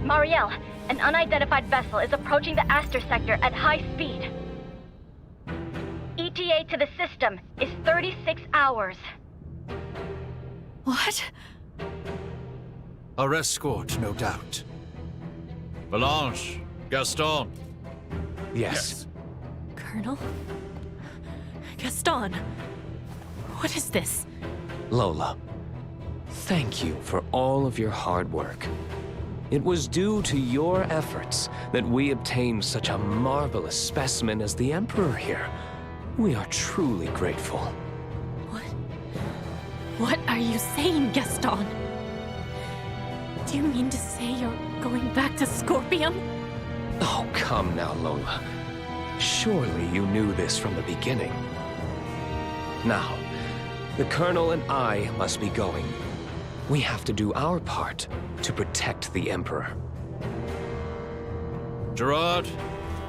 Marielle, an unidentified vessel is approaching the Aster sector at high speed. ETA to the system is 36 hours. What? Our escort, no doubt. Blanche, Gaston. Yes. Colonel? Gaston? What is this? Lola, thank you for all of your hard work. It was due to your efforts that we obtained such a marvelous specimen as the Emperor here. We are truly grateful. What are you saying, Gaston? Do you mean to say you're going back to Scorpium? Oh, come now, Lola. Surely you knew this from the beginning. Now, the Colonel and I must be going. We have to do our part to protect the Emperor. Gerard,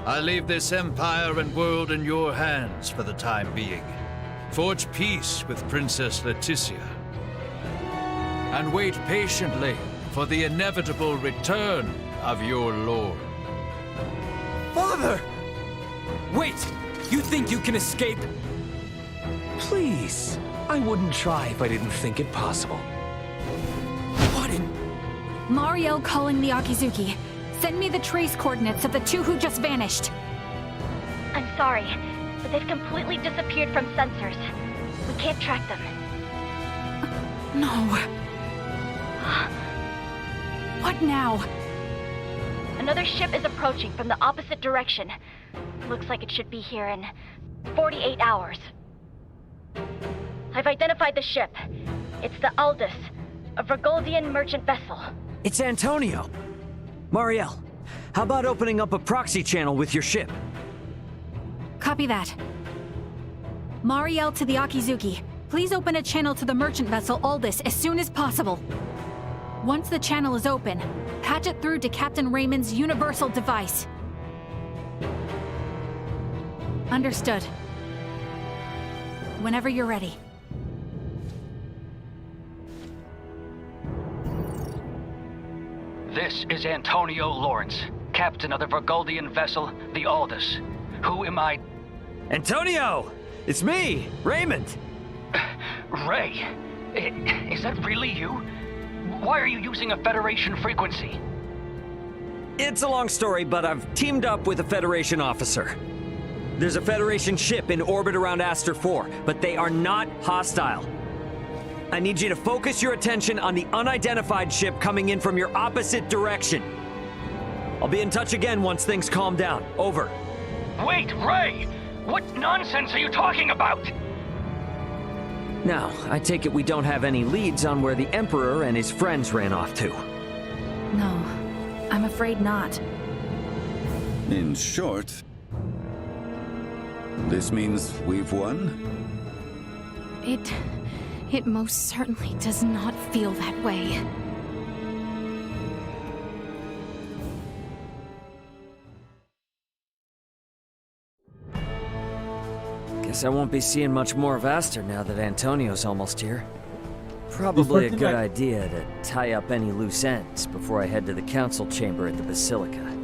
I leave this empire and world in your hands for the time being. Forge peace with Princess Leticia. And wait patiently for the inevitable return of your lord. Father! Wait! You think you can escape? Please, I wouldn't try if I didn't think it possible. What in... Marielle calling the Akizuki. Send me the trace coordinates of the two who just vanished. I'm sorry, but they've completely disappeared from sensors. We can't track them. No. What now? Another ship is approaching from the opposite direction. Looks like it should be here in 48 hours. I've identified the ship. It's the Aldous, a Vergoldian merchant vessel. It's Antonio. Marielle, how about opening up a proxy channel with your ship? Copy that. Marielle to the Akizuki. Please open a channel to the merchant vessel Aldous as soon as possible. Once the channel is open, patch it through to Captain Raymond's universal device. Understood. Whenever you're ready. This is Antonio Lawrence, captain of the Vergoldian vessel, the Aldous. Who am I? Antonio! It's me, Raymond! Ray, is that really you? Why are you using a Federation frequency? It's a long story, but I've teamed up with a Federation officer. There's a Federation ship in orbit around Aster 4, but they are not hostile. I need you to focus your attention on the unidentified ship coming in from your opposite direction. I'll be in touch again once things calm down. Over. Wait, Ray! What nonsense are you talking about? Now, I take it we don't have any leads on where the Emperor and his friends ran off to. No, I'm afraid not. In short, this means we've won? It most certainly does not feel that way. Guess I won't be seeing much more of Aster now that Antonio's almost here. Probably a good idea to tie up any loose ends before I head to the council chamber at the Basilica.